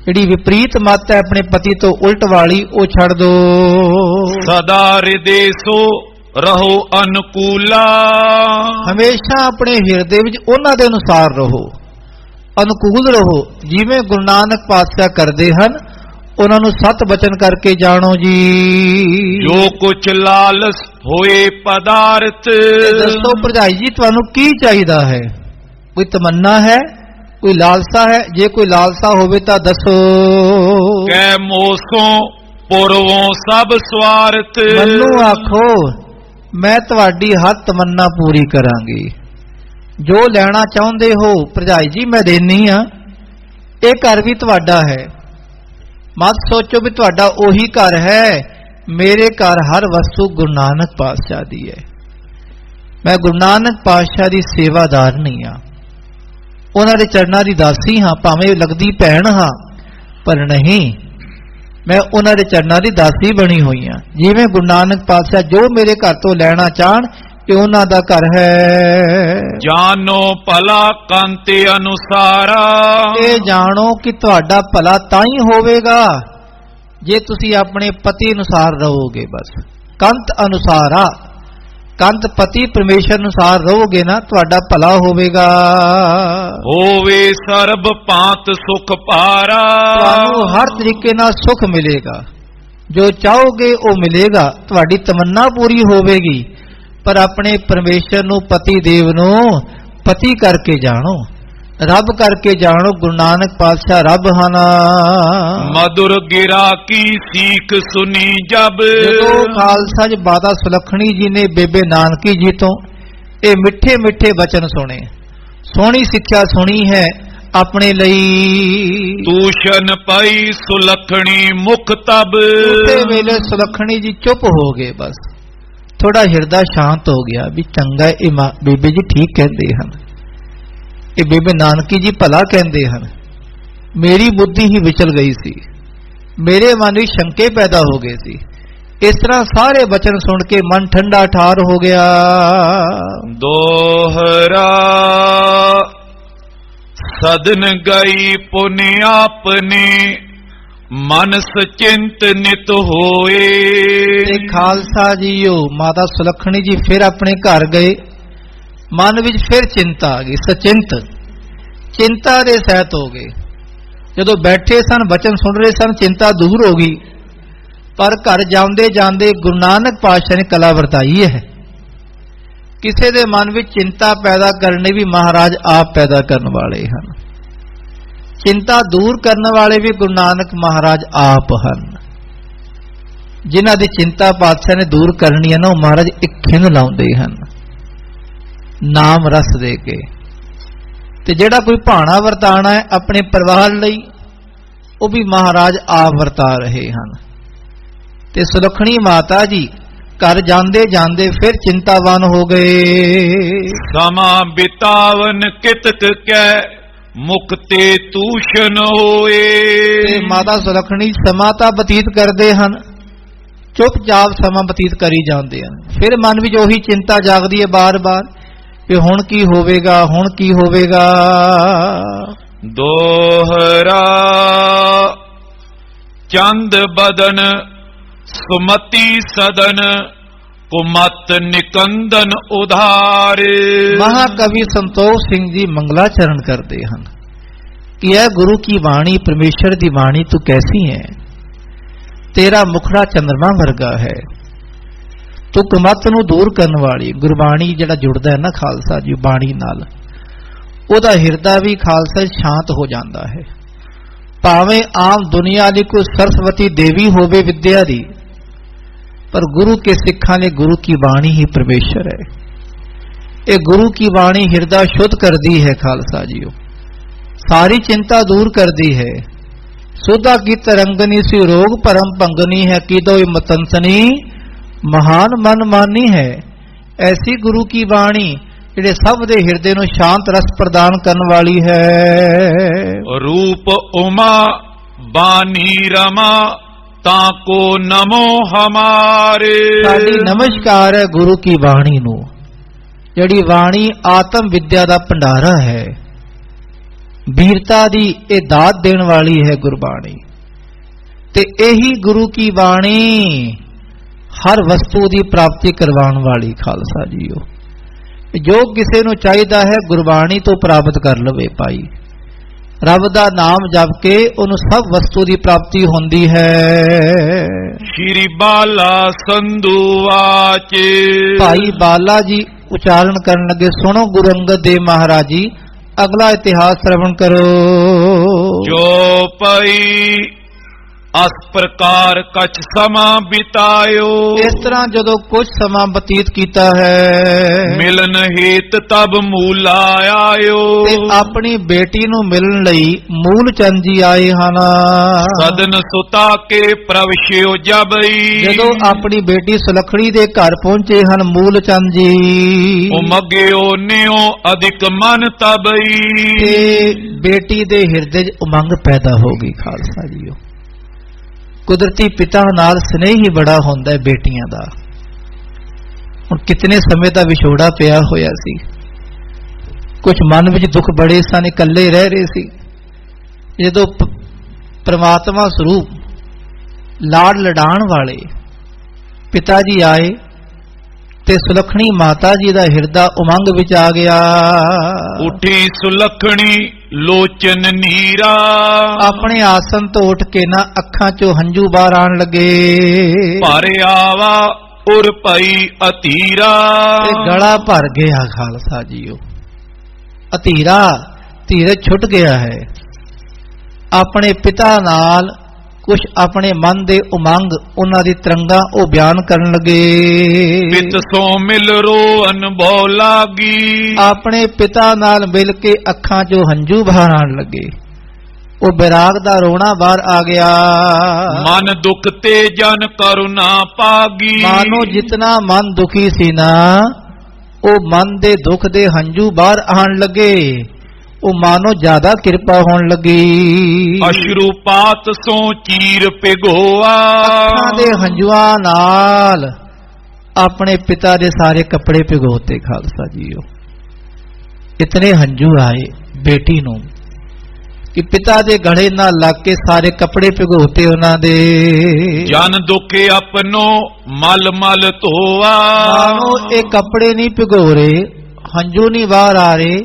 ਜਿਹੜੀ ਵਿਪਰੀਤ ਮੱਤ ਹੈ ਆਪਣੇ ਪਤੀ ਤੋਂ ਉਲਟ ਵਾਲੀ, ਉਹ ਛੱਡ ਦੋ। ਸਦਾ ਹਿਰਦੇ ਸੋ ਰਹੋ ਅਨੁਕੂਲਾ, ਹਮੇਸ਼ਾ ਆਪਣੇ ਹਿਰਦੇ ਵਿੱਚ ਉਹਨਾਂ ਦੇ ਅਨੁਸਾਰ ਰਹੋ, ਅਨੁਕੂਲ ਰਹੋ, ਜਿਵੇਂ ਗੁਰੂ ਨਾਨਕ ਪਾਤਸ਼ਾਹ ਕਰਦੇ ਹਨ, ਉਹਨਾਂ ਨੂੰ ਸਤ ਬਚਨ ਕਰਕੇ ਜਾਣੋ ਜੀ। ਜੋ ਕੁਛ ਲਾਲਸ ਹੋਏ ਪਦਾਰਥ, ਦੱਸੋ ਭਰਜਾਈ ਜੀ ਤੁਹਾਨੂੰ ਕੀ ਚਾਹੀਦਾ ਹੈ? ਕੋਈ ਤਮੰਨਾ ਹੈ, ਕੋਈ ਲਾਲਸਾ ਹੈ? ਜੇ ਕੋਈ ਲਾਲਸਾ ਹੋਵੇ ਤਾਂ ਦੱਸੋ। ਕੈ ਮੋਸੋਂ ਪੁਰਵੋਂ ਸਭ ਸਵਾਰਥ। ਮੈਨੂੰ ਆਖੋ, ਮੈਂ ਤੁਹਾਡੀ ਹਰ ਤਮੰਨਾ ਪੂਰੀ ਕਰਾਂਗੀ। ਜੋ ਲੈਣਾ ਚਾਹੁੰਦੇ ਹੋ ਭਰਜਾਈ ਜੀ ਮੈਂ ਦੇਣੀ ਆ। ਇਹ ਘਰ ਵੀ ਤੁਹਾਡਾ ਹੈ। ਮਤ ਸੋਚੋ ਵੀ ਤੁਹਾਡਾ ਉਹੀ ਘਰ ਹੈ। ਮੇਰੇ ਘਰ ਹਰ ਵਸਤੂ ਗੁਰੂ ਨਾਨਕ ਪਾਤਸ਼ਾਹ ਦੀ ਹੈ। ਮੈਂ ਗੁਰੂ ਨਾਨਕ ਪਾਤਸ਼ਾਹ ਦੀ ਸੇਵਾਦਾਰ ਨਹੀਂ ਆ, ਉਹਨਾਂ ਦੇ ਚਰਨਾਂ ਦੀ ਦਾਸੀ ਹਾਂ। ਭਾਵੇਂ ਲੱਗਦੀ ਭੈਣ ਹਾਂ, ਪਰ ਨਹੀਂ, ਮੈਂ ਉਹਨਾਂ ਦੇ ਚਰਨਾਂ ਦੀ ਦਾਸੀ ਬਣੀ ਹੋਈ ਹਾਂ। ਜਿਵੇਂ ਗੁਰੂ ਨਾਨਕ ਪਾਤਸ਼ਾਹ ਜੋ ਮੇਰੇ ਘਰ ਤੋਂ ਲੈਣਾ ਚਾਹਣ, ਇਹ ਉਹਨਾਂ ਦਾ ਘਰ ਹੈ। ਜਾਨੋ ਭਲਾ ਕੰਤੇ ਅਨੁਸਾਰਾ। ਇਹ ਜਾਣੋ ਕਿ ਤੁਹਾਡਾ ਭਲਾ ਤਾਂ ਹੀ ਹੋਵੇਗਾ ਜੇ ਤੁਸੀਂ ਆਪਣੇ ਪਤੀ ਅਨੁਸਾਰ ਰਹੋਗੇ। ਬਸ ਕੰਤ ਅਨੁਸਾਰਾ, ਕੰਤ ਪਤੀ ਪਰਮੇਸ਼ਰ ਅਨੁਸਾਰ ਰਹੋਗੇ ਨਾ, ਤੁਹਾਡਾ ਭਲਾ ਹੋਵੇਗਾ। ਹੋਵੇ ਸਰਬ ਭਾਂਤ ਸੁਖ ਪਾਰਾ। ਤੁਹਾਨੂੰ ਹਰ ਤਰੀਕੇ ਨਾਲ ਸੁਖ ਮਿਲੇਗਾ, ਜੋ ਚਾਹੋਗੇ ਉਹ ਮਿਲੇਗਾ, ਤੁਹਾਡੀ ਤਮੰਨਾ ਪੂਰੀ ਹੋਵੇਗੀ। ਪਰ ਆਪਣੇ ਪਰਮੇਸ਼ਰ ਨੂੰ, ਪਤੀ ਦੇਵ ਨੂੰ ਪਤੀ ਕਰਕੇ ਜਾਣੋ, ਰੱਬ ਕਰਕੇ ਜਾਣੋ। ਗੁਰੂ ਨਾਨਕ ਪਾਤਸ਼ਾਹ ਰੱਬ ਹਨ। ਮధుਰ ਗਿਰਾ ਕੀ ਸੀਖ ਸੁਨੀ ਜਬ। ਜਦੋਂ ਖਾਲਸਾ ਜੀ ਮਾਤਾ ਸੁਲੱਖਣੀ ਜੀ ਨੇ ਬੇਬੇ ਨਾਨਕੀ ਜੀ ਤੋਂ ਇਹ ਮਿੱਠੇ ਮਿੱਠੇ ਬਚਨ ਸੁਣੇ, ਸੋਹਣੀ ਸਿੱਖਿਆ ਸੁਣੀ ਹੈ ਆਪਣੇ ਲਈ। ਤੂਸ਼ਨ ਪਈ ਸੁਲੱਖਣੀ ਮੁਖ ਤਬ। ਉਸੇ ਵੇਲੇ ਸੁਲੱਖਣੀ ਜੀ ਚੁੱਪ ਹੋ ਗਏ। ਬਸ ਥੋੜਾ ਹਿਰਦਾ ਸ਼ਾਂਤ ਹੋ ਗਿਆ ਵੀ ਚੰਗਾ, ਇਹ ਬੇਬੇ ਜੀ ਠੀਕ ਕਹਿੰਦੇ ਹਨ, ਇਹ ਬੇਬੇ ਨਾਨਕੀ ਜੀ ਭਲਾ ਕਹਿੰਦੇ ਹਨ। ਮੇਰੀ ਬੁੱਧੀ ਹੀ ਵਿਚਲ ਗਈ ਸੀ, ਮੇਰੇ ਮਨ ਵਿੱਚ ਸ਼ੰਕੇ ਪੈਦਾ ਹੋ ਗਏ ਸੀ। ਇਸ ਤਰ੍ਹਾਂ ਸਾਰੇ ਬਚਨ ਸੁਣ ਕੇ ਮਨ ਠੰਡਾ ਠਾਰ ਹੋ ਗਿਆ। ਦੋਹਰਾ ਸਦਨ ਗਈ ਪੁਨ ਆਪਨੇ ਮਨ ਸਚਿੰਤ ਨਿਤ ਹੋਏ। ਤੇ ਖਾਲਸਾ ਜੀਓ ਮਾਤਾ ਸੁਲੱਖਣੀ ਜੀ ਫਿਰ ਆਪਣੇ ਘਰ ਗਏ। ਮਨ ਵਿੱਚ ਫਿਰ ਚਿੰਤਾ ਆ ਗਈ, ਸਚਿੰਤ ਚਿੰਤਾ ਦੇ ਸਹਿਤ ਹੋ ਗਏ। ਜਦੋਂ ਬੈਠੇ ਸਨ ਬਚਨ ਸੁਣ ਰਹੇ ਸਨ, ਚਿੰਤਾ ਦੂਰ ਹੋ ਗਈ। ਪਰ ਘਰ ਜਾਂਦੇ ਜਾਂਦੇ ਗੁਰੂ ਨਾਨਕ ਪਾਤਸ਼ਾਹ ਨੇ ਕਲਾ ਵਰਤਾਈ ਹੈ। ਕਿਸੇ ਦੇ ਮਨ ਵਿੱਚ ਚਿੰਤਾ ਪੈਦਾ ਕਰਨੀ ਵੀ ਮਹਾਰਾਜ ਆਪ ਪੈਦਾ ਕਰਨ ਵਾਲੇ ਹਨ। ਚਿੰਤਾ ਦੂਰ ਕਰਨ ਵਾਲੇ ਵੀ ਗੁਰੂ ਨਾਨਕ ਮਹਾਰਾਜ ਆਪ ਹਨ। ਜਿਨ੍ਹਾਂ ਦੀ ਚਿੰਤਾ ਪਾਤਸ਼ਾਹ ਨੇ ਦੂਰ ਕਰਨੀ ਹੈ ਨਾ, ਉਹ ਮਹਾਰਾਜ ਇੱਕ ਖਿੰਦ ਲਾਉਂਦੇ ਹਨ ਨਾਮ ਰਸ ਦੇ ਕੇ। ਤੇ ਜਿਹੜਾ ਕੋਈ ਭਾਣਾ ਵਰਤਾਣਾ ਹੈ ਆਪਣੇ ਪਰਿਵਾਰ ਲਈ, ਉਹ ਵੀ ਮਹਾਰਾਜ ਆਪ ਵਰਤਾ ਰਹੇ ਹਨ। ਤੇ ਸੁਲੱਖਣੀ ਮਾਤਾ ਜੀ ਘਰ ਜਾਂਦੇ ਜਾਂਦੇ ਫਿਰ ਚਿੰਤਾਵਾਨ ਹੋ ਗਏ। ਸਮਾਂ ਬਿਤਾਵਨ ਕਿਤਕ ਕੈ ਮੁਕਤੇ ਤੂਸ਼ਨ ਹੋਏ। ਤੇ ਮਾਤਾ ਸੁਲੱਖਣੀ ਸਮਾਂ ਤਾਂ ਬਤੀਤ ਕਰਦੇ ਹਨ, ਚੁੱਪਚਾਪ ਸਮਾਂ ਬਤੀਤ ਕਰੀ ਜਾਂਦੇ ਹਨ। ਫਿਰ ਮਨ ਵਿੱਚ ਉਹੀ ਚਿੰਤਾ ਜਾਗਦੀ ਹੈ ਬਾਰ-ਬਾਰ ਕਿ ਹੁਣ ਕੀ ਹੋਵੇਗਾ, ਹੁਣ ਕੀ ਹੋਵੇਗਾ। ਦੋਹਰਾ ਚੰਦ ਬਦਨ ਸੁਮਤੀ ਸਦਨ ਕੁਮਤ ਨਿਕੰਦਨ ਉਧਾਰ। ਮਹਾਕਵੀ ਸੰਤੋਖ ਸਿੰਘ ਜੀ ਮੰਗਲਾਚਰਨ ਕਰਦੇ ਹਨ ਕਿ ਇਹ ਗੁਰੂ ਕੀ ਬਾਣੀ, ਪਰਮੇਸ਼ਰ ਦੀ ਬਾਣੀ ਤੂੰ ਕੈਸੀ ਹੈ। ਤੇਰਾ ਮੁਖੜਾ ਚੰਦਰਮਾ ਵਰਗਾ ਹੈ, ਤੂੰ ਕੁਮਤ ਨੂੰ ਦੂਰ ਕਰਨ ਵਾਲੀ। ਗੁਰਬਾਣੀ ਜਿਹੜਾ ਜੁੜਦਾ ਹੈ ਨਾ ਖਾਲਸਾ ਜੀ ਬਾਣੀ ਨਾਲ, ਉਹਦਾ ਹਿਰਦਾ ਵੀ ਖਾਲਸਾ ਸ਼ਾਂਤ ਹੋ ਜਾਂਦਾ ਹੈ। ਭਾਵੇਂ ਆਮ ਦੁਨੀਆ ਲਈ ਕੋਈ ਸਰਸਵਤੀ ਦੇਵੀ ਹੋਵੇ ਵਿਦਿਆ ਦੀ, ਪਰ ਗੁਰੂ ਕੇ ਸਿੱਖਾਂ ਲਈ ਗੁਰੂ ਕੀ ਬਾਣੀ ਹੀ ਪਰਮੇਸ਼ਰ ਹੈ। ਇਹ ਗੁਰੂ ਕੀ ਬਾਣੀ ਹਿਰਦਾ ਸ਼ੁੱਧ ਕਰਦੀ ਹੈ ਖਾਲਸਾ ਜੀਓ, ਸਾਰੀ ਚਿੰਤਾ ਦੂਰ ਕਰਦੀ ਹੈ। ਸੁਧਾ ਕੀ ਤਰੰਗਨੀ ਸੀ ਰੋਗ ਪਰਮ ਭੰਗਨੀ ਹੈ, ਕੀਦੋ ਮਤੰਸਨੀ ਮਹਾਨ ਮਨ ਮਾਨੀ ਹੈ। ਐਸੀ ਗੁਰੂ ਕੀ ਬਾਣੀ ਜਿਹੜੇ ਸਭ ਦੇ ਹਿਰਦੇ ਨੂੰ ਸ਼ਾਂਤ ਰਸ ਪ੍ਰਦਾਨ ਕਰਨ ਵਾਲੀ ਹੈ। ਰੂਪ ਉਮਾ ਬਾਨੀ ਰਮਾ ਤਾਂ ਕੋ ਨਮੋ ਹਮਾਰੇ। ਸਾਡੀ ਨਮਸਕਾਰ ਹੈ ਗੁਰੂ ਕੀ ਬਾਣੀ ਨੂੰ, ਜਿਹੜੀ ਬਾਣੀ ਆਤਮ ਵਿਦਿਆ ਦਾ ਭੰਡਾਰਾ ਹੈ, ਵੀਰਤਾ ਦੀ ਇਹ ਦਾਤ ਦੇਣ ਵਾਲੀ ਹੈ ਗੁਰਬਾਣੀ। ਤੇ ਇਹੀ ਗੁਰੂ ਕੀ ਬਾਣੀ ਹਰ ਵਸਤੂ ਦੀ ਪ੍ਰਾਪਤੀ ਕਰਵਾਉਣ ਵਾਲੀ ਖਾਲਸਾ ਜੀਓ। ਜੋ ਕਿਸੇ ਨੂੰ ਚਾਹੀਦਾ ਹੈ ਗੁਰਬਾਣੀ ਤੋਂ ਪ੍ਰਾਪਤ ਕਰ ਲਵੇ ਭਾਈ। ਰੱਬ ਦਾ ਨਾਮ ਜਪ ਕੇ ਉਹਨੂੰ ਸਭ ਵਸਤੂ ਦੀ ਪ੍ਰਾਪਤੀ ਹੁੰਦੀ ਹੈ। ਸ਼੍ਰੀ ਬਾਲਾ ਸੰਧੂ ਵਾਚੇ। ਭਾਈ ਬਾਲਾ ਜੀ ਉਚਾਰਨ ਕਰਨ ਲੱਗੇ, ਸੁਣੋ ਗੁਰੂ ਅੰਗਦ ਦੇਵ ਮਹਾਰਾਜ ਜੀ, ਅਗਲਾ ਇਤਿਹਾਸ ਸ਼੍ਰਵਣ ਕਰੋ। ਜੋ ਪਈ ਅਸ ਪ੍ਰਕਾਰ ਕਛ ਸਮਾਂ ਬਿਤਾਇਓ। ਇਸ ਤਰ੍ਹਾਂ ਜਦੋਂ ਕੁਝ ਸਮਾਂ ਬਤੀਤ ਕੀਤਾ ਹੈ, ਮਿਲਨ ਹੇਤ ਤਬ ਮੂਲ ਆਇਓ। ਤੇ ਆਪਣੀ ਬੇਟੀ ਨੂੰ ਮਿਲਣ ਲਈ ਮੂਲ ਚੰਦ ਜੀ ਆਏ ਹਨ। ਸਦਨ ਸੁਤਾ ਕੇ ਪ੍ਰਵਸ਼ਿਓ ਜਬਈ। ਜਦੋਂ ਆਪਣੀ ਬੇਟੀ ਸੁਲੱਖਣੀ ਦੇ ਘਰ ਪਹੁੰਚੇ ਹਨ ਮੂਲ ਚੰਦ ਜੀ, ਉਮਗਿਓ ਨਿਓ ਅਧਿਕ ਮਨ ਤਬਈ। ਤੇ ਬੇਟੀ ਦੇ ਹਿਰਦੇ 'ਚ ਉਮੰਗ ਪੈਦਾ ਹੋ ਗਈ। ਖਾਲਸਾ ਜੀਓ, ਕੁਦਰਤੀ ਪਿਤਾ ਨਾਲ ਸਨੇਹ ਹੀ ਬੜਾ ਹੁੰਦਾ ਹੈ ਬੇਟੀਆਂ ਦਾ। ਹੁਣ ਕਿਤਨੇ ਸਮੇਂ ਦਾ ਵਿਛੋੜਾ ਪਿਆ ਹੋਇਆ ਸੀ, ਕੁਝ ਮਨ ਵਿੱਚ ਦੁੱਖ ਬੜੇ ਸਨ, ਇਕੱਲੇ ਰਹਿ ਰਹੇ ਸੀ। ਜਦੋਂ ਪ੍ਰਮਾਤਮਾ ਸਰੂਪ ਲਾੜ ਲਡਾਣ ਵਾਲੇ ਪਿਤਾ ਜੀ ਆਏ ਤੇ ਸੁਲੱਖਣੀ ਮਾਤਾ ਜੀ ਦਾ ਹਿਰਦਾ ਉਮੰਗ ਵਿੱਚ ਆ ਗਿਆ। ਉਠੀ ਸੁਲੱਖਣੀ ਲੋਚਨ ਨੀਰਾ। ਆਪਣੇ ਆਸਨ ਤੋਂ ਉੱਠ ਕੇ ਨਾ ਅੱਖਾਂ ਚੋਂ ਹੰਝੂ ਬਾਹਰ ਆਣ ਲੱਗੇ। ਭਰ ਆਵਾ ਉਰ ਪਈ ਅਤੀਰਾ। ਤੇ ਗਲਾ ਭਰ ਗਿਆ। ਖਾਲਸਾ ਜੀਓ, ਅਤੀਰਾ ਧੀਰਜ ਛੁੱਟ ਗਿਆ ਹੈ। ਆਪਣੇ ਪਿਤਾ ਨਾਲ ਕੁਛ ਆਪਣੇ ਮਨ ਦੇ ਉਮੰਗ, ਉਹਨਾਂ ਦੀ ਤਰੰਗਾਂ ਉਹ ਬਿਆਨ ਕਰਨ ਲੱਗੇ। ਪਿਤ ਸੋ ਮਿਲ ਰੋਅਨ ਬਹੁ ਲਾਗੀ। ਆਪਣੇ ਪਿਤਾ ਨਾਲ ਮਿਲ ਕੇ ਅੱਖਾਂ 'ਚੋਂ ਹੰਝੂ ਬਾਹਰ ਆਣ ਲੱਗੇ। ਉਹ ਬਿਰਾਗ ਦਾ ਰੋਣਾ ਬਾਹਰ ਆ ਗਿਆ। ਮਨ ਦੁਖ ਤੇ ਜਨ ਕਰੁਣਾ ਪਾਗੀ। ਮਾਨੋ ਜਿਤਨਾ ਮਨ ਦੁਖੀ ਸੀ ਨਾ, ਉਹ ਮਨ ਦੇ ਦੁੱਖ ਦੇ ਹੰਝੂ ਬਾਹਰ ਆਣ ਲੱਗੇ। ਉਹ ਮਾਨੋ ਜ਼ਿਆਦਾ ਕਿਰਪਾ ਹੋਣ ਲੱਗੀ। ਅਸ਼ਰੂਪਾਤ ਸੋ ਚੀਰ ਪਿਗੋਆ। ਅੱਖਾਂ ਦੇ ਹੰਝੂਆਂ ਨਾਲ ਆਪਣੇ ਪਿਤਾ ਦੇ ਸਾਰੇ ਕੱਪੜੇ ਭਿਗੋਤੇ। ਖਾਲਸਾ ਜੀਓ, ਇਤਨੇ ਹੰਝੂ ਆਏ ਬੇਟੀ ਨੂੰ ਕਿ ਪਿਤਾ ਦੇ ਗਲੇ ਨਾਲ ਲੱਗ ਕੇ ਸਾਰੇ ਕੱਪੜੇ ਭਿਗੋਤੇ ਉਹਨਾਂ ਦੇ। ਜਨ ਦੁਖੇ ਆਪਨੋ ਮਲ ਮਲ ਧੋਆ। ਮਾਨੋ ਇਹ ਕੱਪੜੇ ਨਹੀਂ ਭਿਗੋ ਰਹੇ, ਹੰਝੂ ਨਹੀਂ ਬਾਹਰ ਆ ਰਹੇ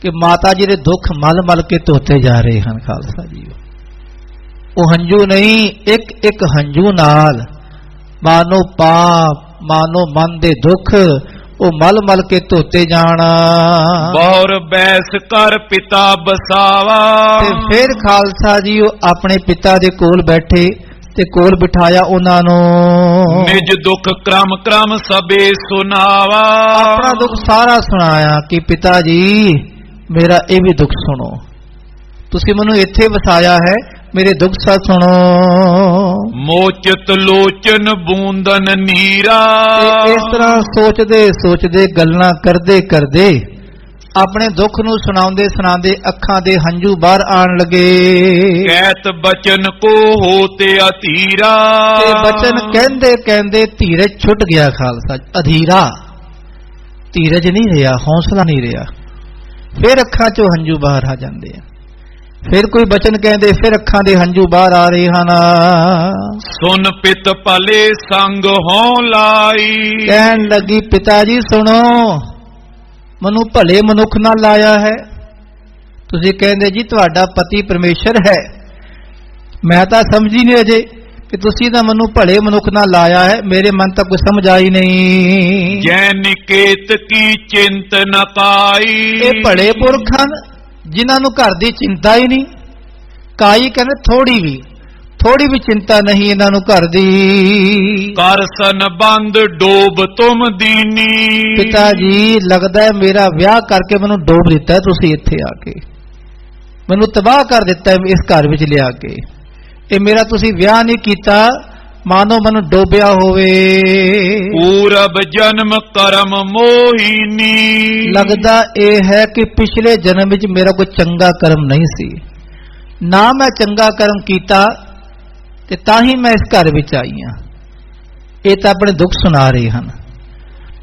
ਕਿ ਮਾਤਾ ਜੀ ਦੇ ਦੁੱਖ ਮਲ ਮਲ ਕੇ ਧੋਤੇ ਜਾ ਰਹੇ ਹਨ। ਖਾਲਸਾ ਜੀ, ਉਹ ਹੰਝੂ ਨਹੀਂ, ਇੱਕ ਇੱਕ ਹੰਝੂ ਨਾਲ ਮਾਨੋ ਪਾਪ, ਮਾਨੋ ਮਨ ਦੇ ਦੁੱਖ ਉਹ ਮਲ ਮਲ ਕੇ ਧੋਤੇ ਜਾਣਾ। ਬੌਰ ਬੈਸ ਕਰ ਪਿਤਾ ਬਸਾਵਾ। ਤੇ ਫਿਰ ਖਾਲਸਾ ਜੀ ਉਹ ਆਪਣੇ ਪਿਤਾ ਦੇ ਕੋਲ ਬੈਠੇ ਤੇ ਕੋਲ ਬਿਠਾਇਆ ਉਹਨਾਂ ਨੂੰ। ਨਿਜ ਦੁੱਖ ਕ੍ਰਮ ਕ੍ਰਮ ਸਭੇ ਸੁਨਾਵਾ। ਆਪਣਾ ਦੁੱਖ ਸਾਰਾ ਸੁਣਾਇਆ ਕਿ ਪਿਤਾ ਜੀ ਮੇਰਾ ਇਹ ਵੀ ਦੁੱਖ ਸੁਣੋ, ਤੁਸੀਂ ਮੈਨੂੰ ਇੱਥੇ ਵਸਾਇਆ ਹੈ, ਮੇਰੇ ਦੁੱਖ ਸਾ ਸੁਣੋ। ਮੋਚਤ ਲੋਚਨ ਬੂੰਦਨ ਨੀਰਾ। ਇਸ ਤਰ੍ਹਾਂ ਸੋਚਦੇ ਸੋਚਦੇ, ਗੱਲਾਂ ਕਰਦੇ ਕਰਦੇ, ਆਪਣੇ ਦੁੱਖ ਨੂੰ ਸੁਣਾਉਂਦੇ ਸੁਣਾਉਂਦੇ ਅੱਖਾਂ ਦੇ ਹੰਝੂ ਬਾਹਰ ਆਣ ਲੱਗੇ। ਕਹਿਤ ਬਚਨ ਕੋ ਹੋਤੇ ਅਧੀਰਾ। ਤੇ ਬਚਨ ਕਹਿੰਦੇ ਕਹਿੰਦੇ ਧੀਰਜ ਛੁੱਟ ਗਿਆ। ਖਾਲਸਾ, ਅਧੀਰਾ, ਧੀਰਜ ਨਹੀਂ ਰਿਹਾ, ਹੌਸਲਾ ਨਹੀਂ ਰਿਹਾ। ਫਿਰ ਅੱਖਾਂ ਚੋਂ ਹੰਝੂ ਬਾਹਰ ਆ ਜਾਂਦੇ ਆ। ਫਿਰ ਕੋਈ ਬਚਨ ਕਹਿੰਦੇ, ਫਿਰ ਅੱਖਾਂ ਦੇ ਹੰਝੂ ਬਾਹਰ ਆ ਰਹੇ ਹਨ। ਸੁਨ ਪਿਤ ਭਲੇ ਸੰਗ ਹੋਂ ਲਾਈ। ਕਹਿਣ ਲੱਗੀ, ਪਿਤਾ ਜੀ ਸੁਣੋ, ਮੈਨੂੰ ਭਲੇ ਮਨੁੱਖ ਨਾਲ ਲਾਇਆ ਹੈ। ਤੁਸੀਂ ਕਹਿੰਦੇ ਜੀ ਤੁਹਾਡਾ ਪਤੀ ਪਰਮੇਸ਼ਰ ਹੈ, ਮੈਂ ਤਾਂ ਸਮਝੀ ਨਹੀਂ ਅਜੇ ਕਿ ਤੁਸੀਂ ਤਾਂ ਮੈਨੂੰ ਭਲੇ ਮਨੁੱਖ ਨਾਲ ਲਾਇਆ ਹੈ, ਮੇਰੇ ਮਨ ਤੱਕ ਕੋਈ ਸਮਝ ਆਈ ਨਹੀਂ। ਜੈ ਨਿਕੇਤ ਕੀ ਚਿੰਤ ਨ ਕਾਈ। ਇਹ ਭਲੇ ਪੁਰਖ ਹਨ ਜਿਨ੍ਹਾਂ ਨੂੰ ਘਰ ਦੀ ਚਿੰਤਾ ਹੀ ਨਹੀਂ। ਕਾਈ ਕਹਿੰਦੇ ਥੋੜੀ ਵੀ ਚਿੰਤਾ ਨਹੀਂ ਇਹਨਾਂ ਨੂੰ ਘਰ ਦੀ। ਕਰ ਸਨ ਬੰਦ ਡੋਬ ਤੁਮ ਦੀਨੀ। ਪਿਤਾ ਜੀ ਲੱਗਦਾ ਹੈ ਮੇਰਾ ਵਿਆਹ ਕਰਕੇ ਮੈਨੂੰ ਡੋਬ ਦਿੱਤਾ ਤੁਸੀਂ ਇੱਥੇ ਆ ਕੇ, ਮੈਨੂੰ ਤਬਾਹ ਕਰ ਦਿੱਤਾ ਇਸ ਘਰ ਵਿੱਚ ਲਿਆ ਕੇ। ਇਹ ਮੇਰਾ ਤੁਸੀਂ ਵਿਆਹ ਨਹੀਂ ਕੀਤਾ, ਮਾਨੋ ਮੈਨੂੰ ਡੋਬਿਆ ਹੋਵੇ। ਪੂਰਬ ਜਨਮ ਕਰਮ ਮੋਹੀਨੀ। ਲੱਗਦਾ ਇਹ ਹੈ ਕਿ ਪਿਛਲੇ ਜਨਮ ਵਿੱਚ ਮੇਰਾ ਕੋਈ ਚੰਗਾ ਕਰਮ ਨਹੀਂ ਸੀ, ਨਾ ਮੈਂ ਚੰਗਾ ਕਰਮ ਕੀਤਾ ਤੇ ਤਾਂ ਹੀ ਮੈਂ ਇਸ ਘਰ ਵਿੱਚ ਆਈ ਹਾਂ। ਇਹ ਤਾਂ ਆਪਣੇ ਦੁੱਖ ਸੁਣਾ ਰਹੇ ਹਨ।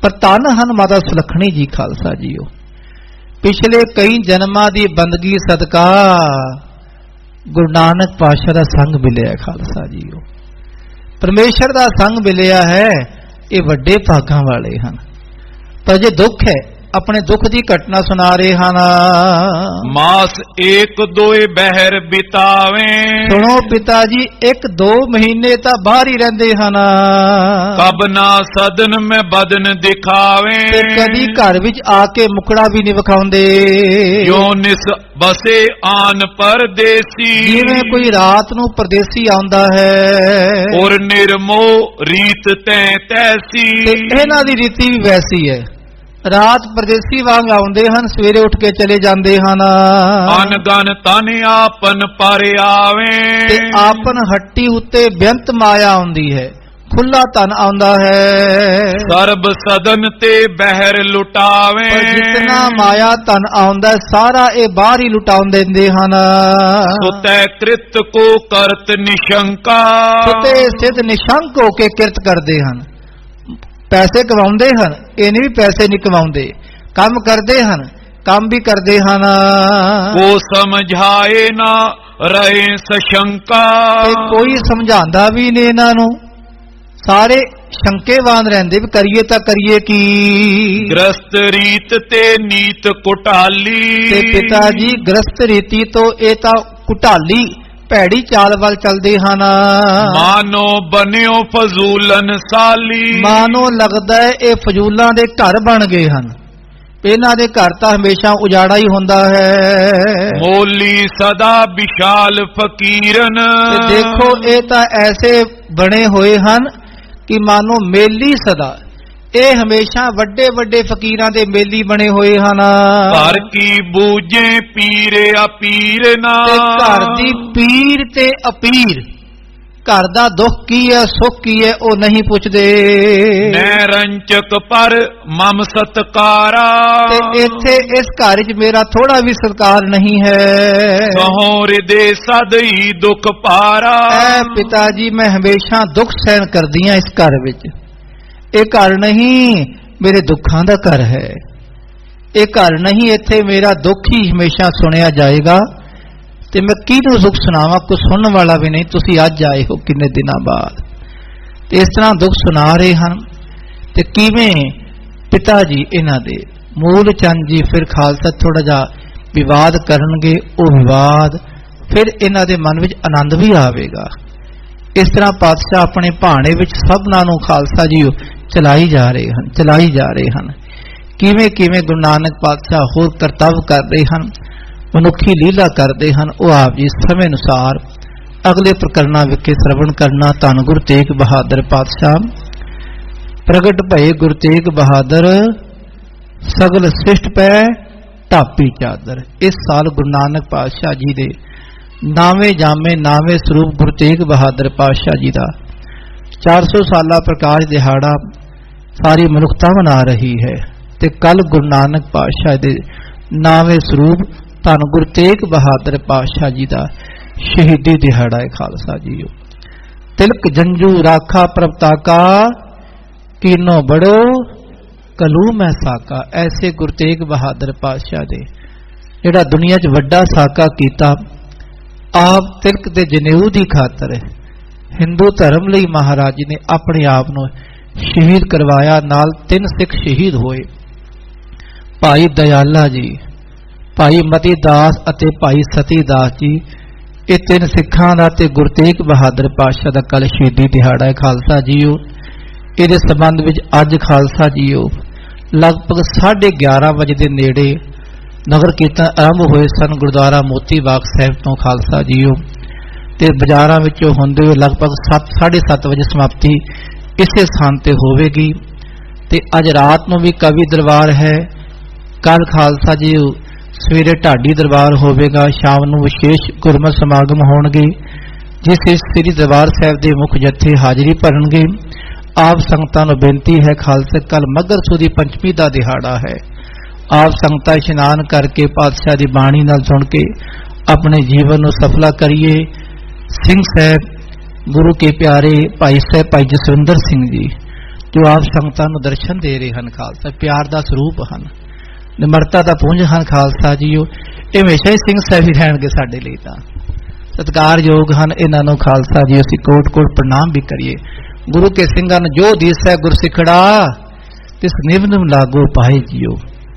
ਪਰ ਧੰਨ ਹਨ ਮਾਤਾ ਸੁਲੱਖਣੀ ਜੀ। ਖਾਲਸਾ ਜੀਓ, ਪਿਛਲੇ ਕਈ ਜਨਮਾਂ ਦੀ ਬੰਦਗੀ ਸਦਕਾ ਗੁਰੂ ਨਾਨਕ ਪਾਤਸ਼ਾਹ ਦਾ ਸੰਗ ਮਿਲਿਆ। ਖਾਲਸਾ ਜੀਓ, ਪਰਮੇਸ਼ਰ ਦਾ ਸੰਗ ਮਿਲਿਆ ਹੈ, ਇਹ ਵੱਡੇ ਭਾਗਾਂ ਵਾਲੇ ਹਨ। ਪਰ ਜੇ ਦੁੱਖ ਹੈ ਆਪਣੇ ਦੁੱਖ ਦੀ ਘਟਨਾ ਸੁਣਾ ਰਹੇ ਹਨ। ਮਾਸ ਏਕ ਦੋਏ ਬਹਿਰ ਬਿਤਾਵੇਂ। ਸੁਣੋ ਪਿਤਾ ਜੀ, 1-2 ਮਹੀਨੇ ਤਾਂ ਬਾਹਰ ਹੀ ਰਹਿੰਦੇ ਹਨ। ਕਬ ਨਾ ਸਦਨ ਮੈਂ ਬਦਨ ਦਿਖਾਵੇਂ। ਤੇ ਕਦੀ ਘਰ ਵਿੱਚ ਆ ਕੇ ਮੁਖੜਾ ਵੀ ਨਹੀਂ ਵਿਖਾਉਂਦੇ। ਜੋ ਨਿਸ ਬਸੇ ਆਨ ਪਰਦੇਸੀ। ਜਿਵੇਂ ਕੋਈ ਰਾਤ ਨੂੰ ਪਰਦੇਸੀ ਆਉਂਦਾ ਹੈ। ਔਰ ਨਿਰਮੋ ਰੀਤ ਤੈ ਤੈਸੀ। ਤੇ ਇਹਨਾਂ ਦੀ ਰੀਤੀ ਵੀ ਵੈਸੀ ਹੈ, ਰਾਤ ਪਰਦੇਸੀ ਵਾਂਗ ਆਉਂਦੇ ਹਨ, ਸਵੇਰੇ ਉੱਠ ਕੇ ਚਲੇ ਜਾਂਦੇ ਹਨ। ਅਨਗਨ ਤਨ ਆਪਨ ਪਰ ਆਵੇਂ। ਤੇ ਆਪਨ ਹੱਟੀ ਉੱਤੇ ਬੇਅੰਤ ਮਾਇਆ ਆਉਂਦੀ ਹੈ, ਖੁੱਲਾ ਧਨ ਆਉਂਦਾ ਹੈ। ਸਰਬ ਸਦਨ ਤੇ ਬਹਿਰ ਲੁਟਾਵੇਂ। ਪਰ ਜਿਤਨਾ ਮਾਇਆ ਧਨ ਆਉਂਦਾ ਸਾਰਾ ਇਹ ਬਾਹਰ ਹੀ ਲੁਟਾਉਂ ਦਿੰਦੇ ਹਨ। ਸੁਤੈ ਕ੍ਰਿਤ ਕੋ ਕਰਤ ਨਿਸ਼ੰਕਾ। ਸੁਤੇ ਸਿੱਧ ਨਿਸ਼ੰਕ ਹੋ ਕੇ ਕਿਰਤ ਕਰਦੇ ਹਨ, ਪੈਸੇ ਕਮਾਉਂਦੇ ਹਨ, ਇਹ ਨਹੀਂ ਵੀ ਪੈਸੇ ਨਹੀਂ ਕਮਾਉਂਦੇ, ਕੰਮ ਕਰਦੇ ਹਨ, ਕੰਮ ਵੀ ਕਰਦੇ ਹਨ। ਕੋ ਸਮਝਾਏ ਨਾ ਰਹੇ ਸਸ਼ੰਕਾ। ਤੇ ਕੋਈ ਸਮਝਾਉਂਦਾ ਵੀ ਨਹੀਂ ਇਹਨਾਂ ਨੂੰ, ਸਾਰੇ ਸ਼ੰਕੇਵਾਨ ਰਹਿੰਦੇ ਵੀ ਕਰੀਏ ਤਾਂ ਕਰੀਏ ਕੀ। ਗ੍ਰਸਤ ਰੀਤ ਤੇ ਨੀਤ ਕੁਟਾਲੀ। ਤੇ ਪਿਤਾ ਜੀ ਗ੍ਰਸਤ ਰੀਤੀ ਤੋਂ ਇਹ ਤਾਂ ਕੁਟਾਲੀ ਭੈੜੀ ਚਾਲ ਵੱਲ ਚੱਲਦੇ ਹਨ। ਮਾਨੋ ਬਨਿਓ ਫਜ਼ੂਲਨ ਸਾਲੀ। ਮਾਨੋ ਲੱਗਦਾ ਹੈ ਇਹ ਫਜ਼ੂਲਾਂ ਦੇ ਘਰ ਬਣ ਗਏ ਹਨ, ਇਹਨਾਂ ਦੇ ਘਰ ਤਾਂ ਹਮੇਸ਼ਾ ਉਜਾੜਾ ਹੀ ਹੁੰਦਾ ਹੈ। ਮੋਲੀ ਸਦਾ ਵਿਸ਼ਾਲ ਫਕੀਰਨ। ਤੇ ਦੇਖੋ ਇਹ ਤਾਂ ਐਸੇ ਬਣੇ ਹੋਏ ਹਨ ਕਿ ਮਾਨੋ ਮੇਲੀ ਸਦਾ, ਇਹ ਹਮੇਸ਼ਾ ਵੱਡੇ ਵੱਡੇ ਫਕੀਰਾਂ ਦੇ ਮੇਲੀ ਬਣੇ ਹੋਏ ਹਨ। ਘਰ ਕੀ ਬੂਝੇ ਪੀਰੇ ਅਪੀਰ ਨਾ। ਤੇ ਘਰ ਦੀ ਪੀਰ ਤੇ ਅਪੀਰ, ਘਰ ਦਾ ਦੁੱਖ ਕੀ ਹੈ ਸੁੱਖ ਕੀ ਹੈ ਉਹ ਨਹੀਂ ਪੁੱਛਦੇ। ਨੈ ਰੰਚਕ ਪਰ ਮਮ ਸਤਕਾਰਾ। ਤੇ ਇੱਥੇ ਇਸ ਘਰ 'ਚ ਮੇਰਾ ਥੋੜਾ ਵੀ ਸਤਕਾਰ ਨਹੀਂ ਹੈ। ਕਹੋ ਹਿਰਦੇ ਸਦਈ ਦੁਖ ਪਾਰਾ। ਐ ਪਿਤਾ ਜੀ ਮੈਂ ਹਮੇਸ਼ਾ ਦੁੱਖ ਸਹਿਣ ਕਰਦੀ ਹਾਂ ਇਸ ਘਰ ਵਿੱਚ, ਇਹ ਘਰ ਨਹੀਂ ਮੇਰੇ ਦੁੱਖਾਂ ਦਾ ਘਰ ਹੈ, ਇਹ ਘਰ ਨਹੀਂ ਇੱਥੇ ਮੇਰਾ ਦੁੱਖ ਹੀ ਹਮੇਸ਼ਾ ਸੁਣਿਆ ਜਾਏਗਾ। ਤੇ ਮੈਂ ਕਿਹਨੂੰ ਦੁੱਖ ਸੁਣਾਵਾਂ, ਕੋਈ ਸੁਣਨ ਵਾਲਾ ਵੀ ਨਹੀਂ। ਤੁਸੀਂ ਅੱਜ ਆਏ ਹੋ ਕਿੰਨੇ ਦਿਨਾਂ ਬਾਅਦ, ਤੇ ਇਸ ਤਰ੍ਹਾਂ ਦੁੱਖ ਸੁਣਾ ਰਹੇ ਹਨ। ਤੇ ਕਿਵੇਂ ਪਿਤਾ ਜੀ ਇਹਨਾਂ ਦੇ ਮੂਲ ਚੰਦ ਜੀ ਫਿਰ ਖਾਲਸਾ ਥੋੜਾ ਜਿਹਾ ਵਿਵਾਦ ਕਰਨਗੇ, ਉਹ ਵਿਵਾਦ ਫਿਰ ਇਹਨਾਂ ਦੇ ਮਨ ਵਿੱਚ ਆਨੰਦ ਵੀ ਆਵੇਗਾ। ਇਸ ਤਰ੍ਹਾਂ ਪਾਤਸ਼ਾਹ ਆਪਣੇ ਭਾਣੇ ਵਿੱਚ ਸਭਨਾਂ ਨੂੰ ਖਾਲਸਾ ਜੀ ਚਲਾਈ ਜਾ ਰਹੇ ਹਨ। ਕਿਵੇਂ ਕਿਵੇਂ ਗੁਰੂ ਨਾਨਕ ਪਾਤਸ਼ਾਹ ਹੋਰ ਕਰਤੱਵ ਕਰ ਰਹੇ ਹਨ, ਮਨੁੱਖੀ ਲੀਲਾ ਕਰਦੇ ਹਨ, ਉਹ ਆਪ ਜੀ ਸਮੇਂ ਅਨੁਸਾਰ ਅਗਲੇ ਪ੍ਰਕਰਨਾਂ ਵਿਖੇ ਸਰਵਣ ਕਰਨਾ। ਧੰਨ ਗੁਰੂ ਤੇਗ ਬਹਾਦਰ ਪਾਤਸ਼ਾਹ। ਪ੍ਰਗਟ ਭਏ ਗੁਰੂ ਤੇਗ ਬਹਾਦਰ, ਸਗਲ ਸ੍ਰਿਸ਼ਟ ਪੈ ਢਾਪੀ ਚਾਦਰ। ਇਸ ਸਾਲ ਗੁਰੂ ਨਾਨਕ ਪਾਤਸ਼ਾਹ ਜੀ ਦੇ ਨਾਵੇਂ ਜਾਮੇ ਨਾਵੇਂ ਸਰੂਪ ਗੁਰੂ ਤੇਗ ਬਹਾਦਰ ਪਾਤਸ਼ਾਹ ਜੀ ਦਾ 400 ਸਾਲਾ ਪ੍ਰਕਾਸ਼ ਦਿਹਾੜਾ ਸਾਰੀ ਮਨੁੱਖਤਾ ਮਨਾ ਰਹੀ ਹੈ। ਤੇ ਕੱਲ ਗੁਰੂ ਨਾਨਕ ਪਾਤਸ਼ਾਹ ਦੇ ਨਾਵੇਂ ਸਰੂਪ ਧੰਨ ਗੁਰੂ ਤੇਗ ਬਹਾਦਰ ਪਾਤਸ਼ਾਹ ਜੀ ਦਾ ਸ਼ਹੀਦੀ ਦਿਹਾੜਾ ਹੈ। ਖਾਲਸਾ ਜੀਓ ਤਿਲਕ ਜੰਜੂ ਰਾਖਾ ਪ੍ਰਭਤਾਕਾ, ਕੀਨੋ ਬੜੋ ਕਲੂ ਮੈਂ ਸਾਕਾ। ਐਸੇ ਗੁਰੂ ਤੇਗ ਬਹਾਦਰ ਪਾਤਸ਼ਾਹ ਦੇ ਜਿਹੜਾ ਦੁਨੀਆ 'ਚ ਵੱਡਾ ਸਾਕਾ ਕੀਤਾ, ਆਪ ਤਿਲਕ ਦੇ ਜਨੇਊ ਦੀ ਖਾਤਰ ਹਿੰਦੂ ਧਰਮ ਲਈ ਮਹਾਰਾਜ ਜੀ ਨੇ ਆਪਣੇ ਆਪ ਨੂੰ ਸ਼ਹੀਦ ਕਰਵਾਇਆ। ਨਾਲ 3 ਸਿੱਖ ਸ਼ਹੀਦ ਹੋਏ, ਭਾਈ ਦਇਆਲਾ ਜੀ, ਭਾਈ ਮਤੀ ਦਾਸ ਅਤੇ ਭਾਈ ਸਤੀ ਦਾਸ ਜੀ। ਇਹ 3 ਸਿੱਖਾਂ ਦਾ ਤੇ ਗੁਰੂ ਤੇਗ ਬਹਾਦਰ ਪਾਤਸ਼ਾਹ ਦਾ ਕੱਲ ਸ਼ਹੀਦੀ ਦਿਹਾੜਾ ਹੈ। ਖਾਲਸਾ ਜੀਓ ਇਹਦੇ ਸੰਬੰਧ ਵਿੱਚ ਅੱਜ ਖਾਲਸਾ ਜੀਓ ਲਗਭਗ 11:30 ਵਜੇ ਦੇ ਨੇੜੇ ਨਗਰ ਕੀਰਤਨ ਆਰੰਭ ਹੋਏ ਸਨ ਗੁਰਦੁਆਰਾ ਮੋਤੀ ਬਾਗ ਸਾਹਿਬ ਤੋਂ। ਖਾਲਸਾ ਜੀਓ ਤੇ ਬਾਜ਼ਾਰਾਂ ਵਿੱਚੋਂ ਹੁੰਦੇ ਹੋਏ ਲਗਭਗ 7:30 ਵਜੇ ਸਮਾਪਤੀ ਇਸੇ ਸਥਾਨ ਤੇ ਹੋਵੇਗੀ। ਤੇ ਅੱਜ ਰਾਤ ਨੂੰ ਵੀ ਕਵੀ ਦਰਬਾਰ ਹੈ। ਕੱਲ ਖਾਲਸਾ ਜੀਓ ਸਵੇਰੇ ਢਾਡੀ ਦਰਬਾਰ ਹੋਵੇਗਾ, ਸ਼ਾਮ ਨੂੰ ਵਿਸ਼ੇਸ਼ ਗੁਰਮਤਿ ਸਮਾਗਮ ਹੋਣਗੇ ਜਿਸ ਵਿੱਚ ਸ੍ਰੀ ਦਰਬਾਰ ਸਾਹਿਬ ਦੇ ਮੁੱਖ ਜਥੇ ਹਾਜ਼ਰੀ ਭਰਨਗੇ। ਆਪ ਸੰਗਤਾਂ ਨੂੰ ਬੇਨਤੀ ਹੈ, ਖਾਲਸਾ ਕੱਲ ਮੱਘਰ ਸੁਦੀ ਪੰਚਮੀ ਦਾ ਦਿਹਾੜਾ ਹੈ। ਆਪ ਸੰਗਤਾਂ ਇਸ਼ਨਾਨ ਕਰਕੇ ਪਾਤਸ਼ਾਹ ਦੀ ਬਾਣੀ ਨਾਲ ਸੁਣ ਕੇ ਆਪਣੇ ਜੀਵਨ ਨੂੰ ਸਫਲਾ ਕਰੀਏ। ਸਿੰਘ ਸਾਹਿਬ ਗੁਰੂ ਕੇ ਪਿਆਰੇ ਭਾਈ ਸਾਹਿਬ ਭਾਈ ਜਸਵਿੰਦਰ ਸਿੰਘ ਜੀ ਜੋ ਆਪ ਸੰਗਤਾਂ ਨੂੰ ਦਰਸ਼ਨ ਦੇ ਰਹੇ ਹਨ, ਖਾਲਸਾ ਪਿਆਰ ਦਾ ਸਰੂਪ ਹਨ, ਨਿਮਰਤਾ ਦਾ ਪੁੰਜ ਹਨ। ਖਾਲਸਾ ਜੀਓ ਇਹ ਹਮੇਸ਼ਾ ਹੀ ਸਿੰਘ ਸਾਹਿਬ ਹੀ ਰਹਿਣਗੇ ਸਾਡੇ ਲਈ, ਤਾਂ ਸਤਿਕਾਰਯੋਗ ਹਨ। ਇਹਨਾਂ ਨੂੰ ਖਾਲਸਾ ਜੀ ਅਸੀਂ ਕੋਟ ਕੋਟ ਪ੍ਰਣਾਮ ਵੀ ਕਰੀਏ। ਗੁਰੂ के सिंगन जो दिसै गुरसिखड़ा तिस निव निव लागो पाए जियो।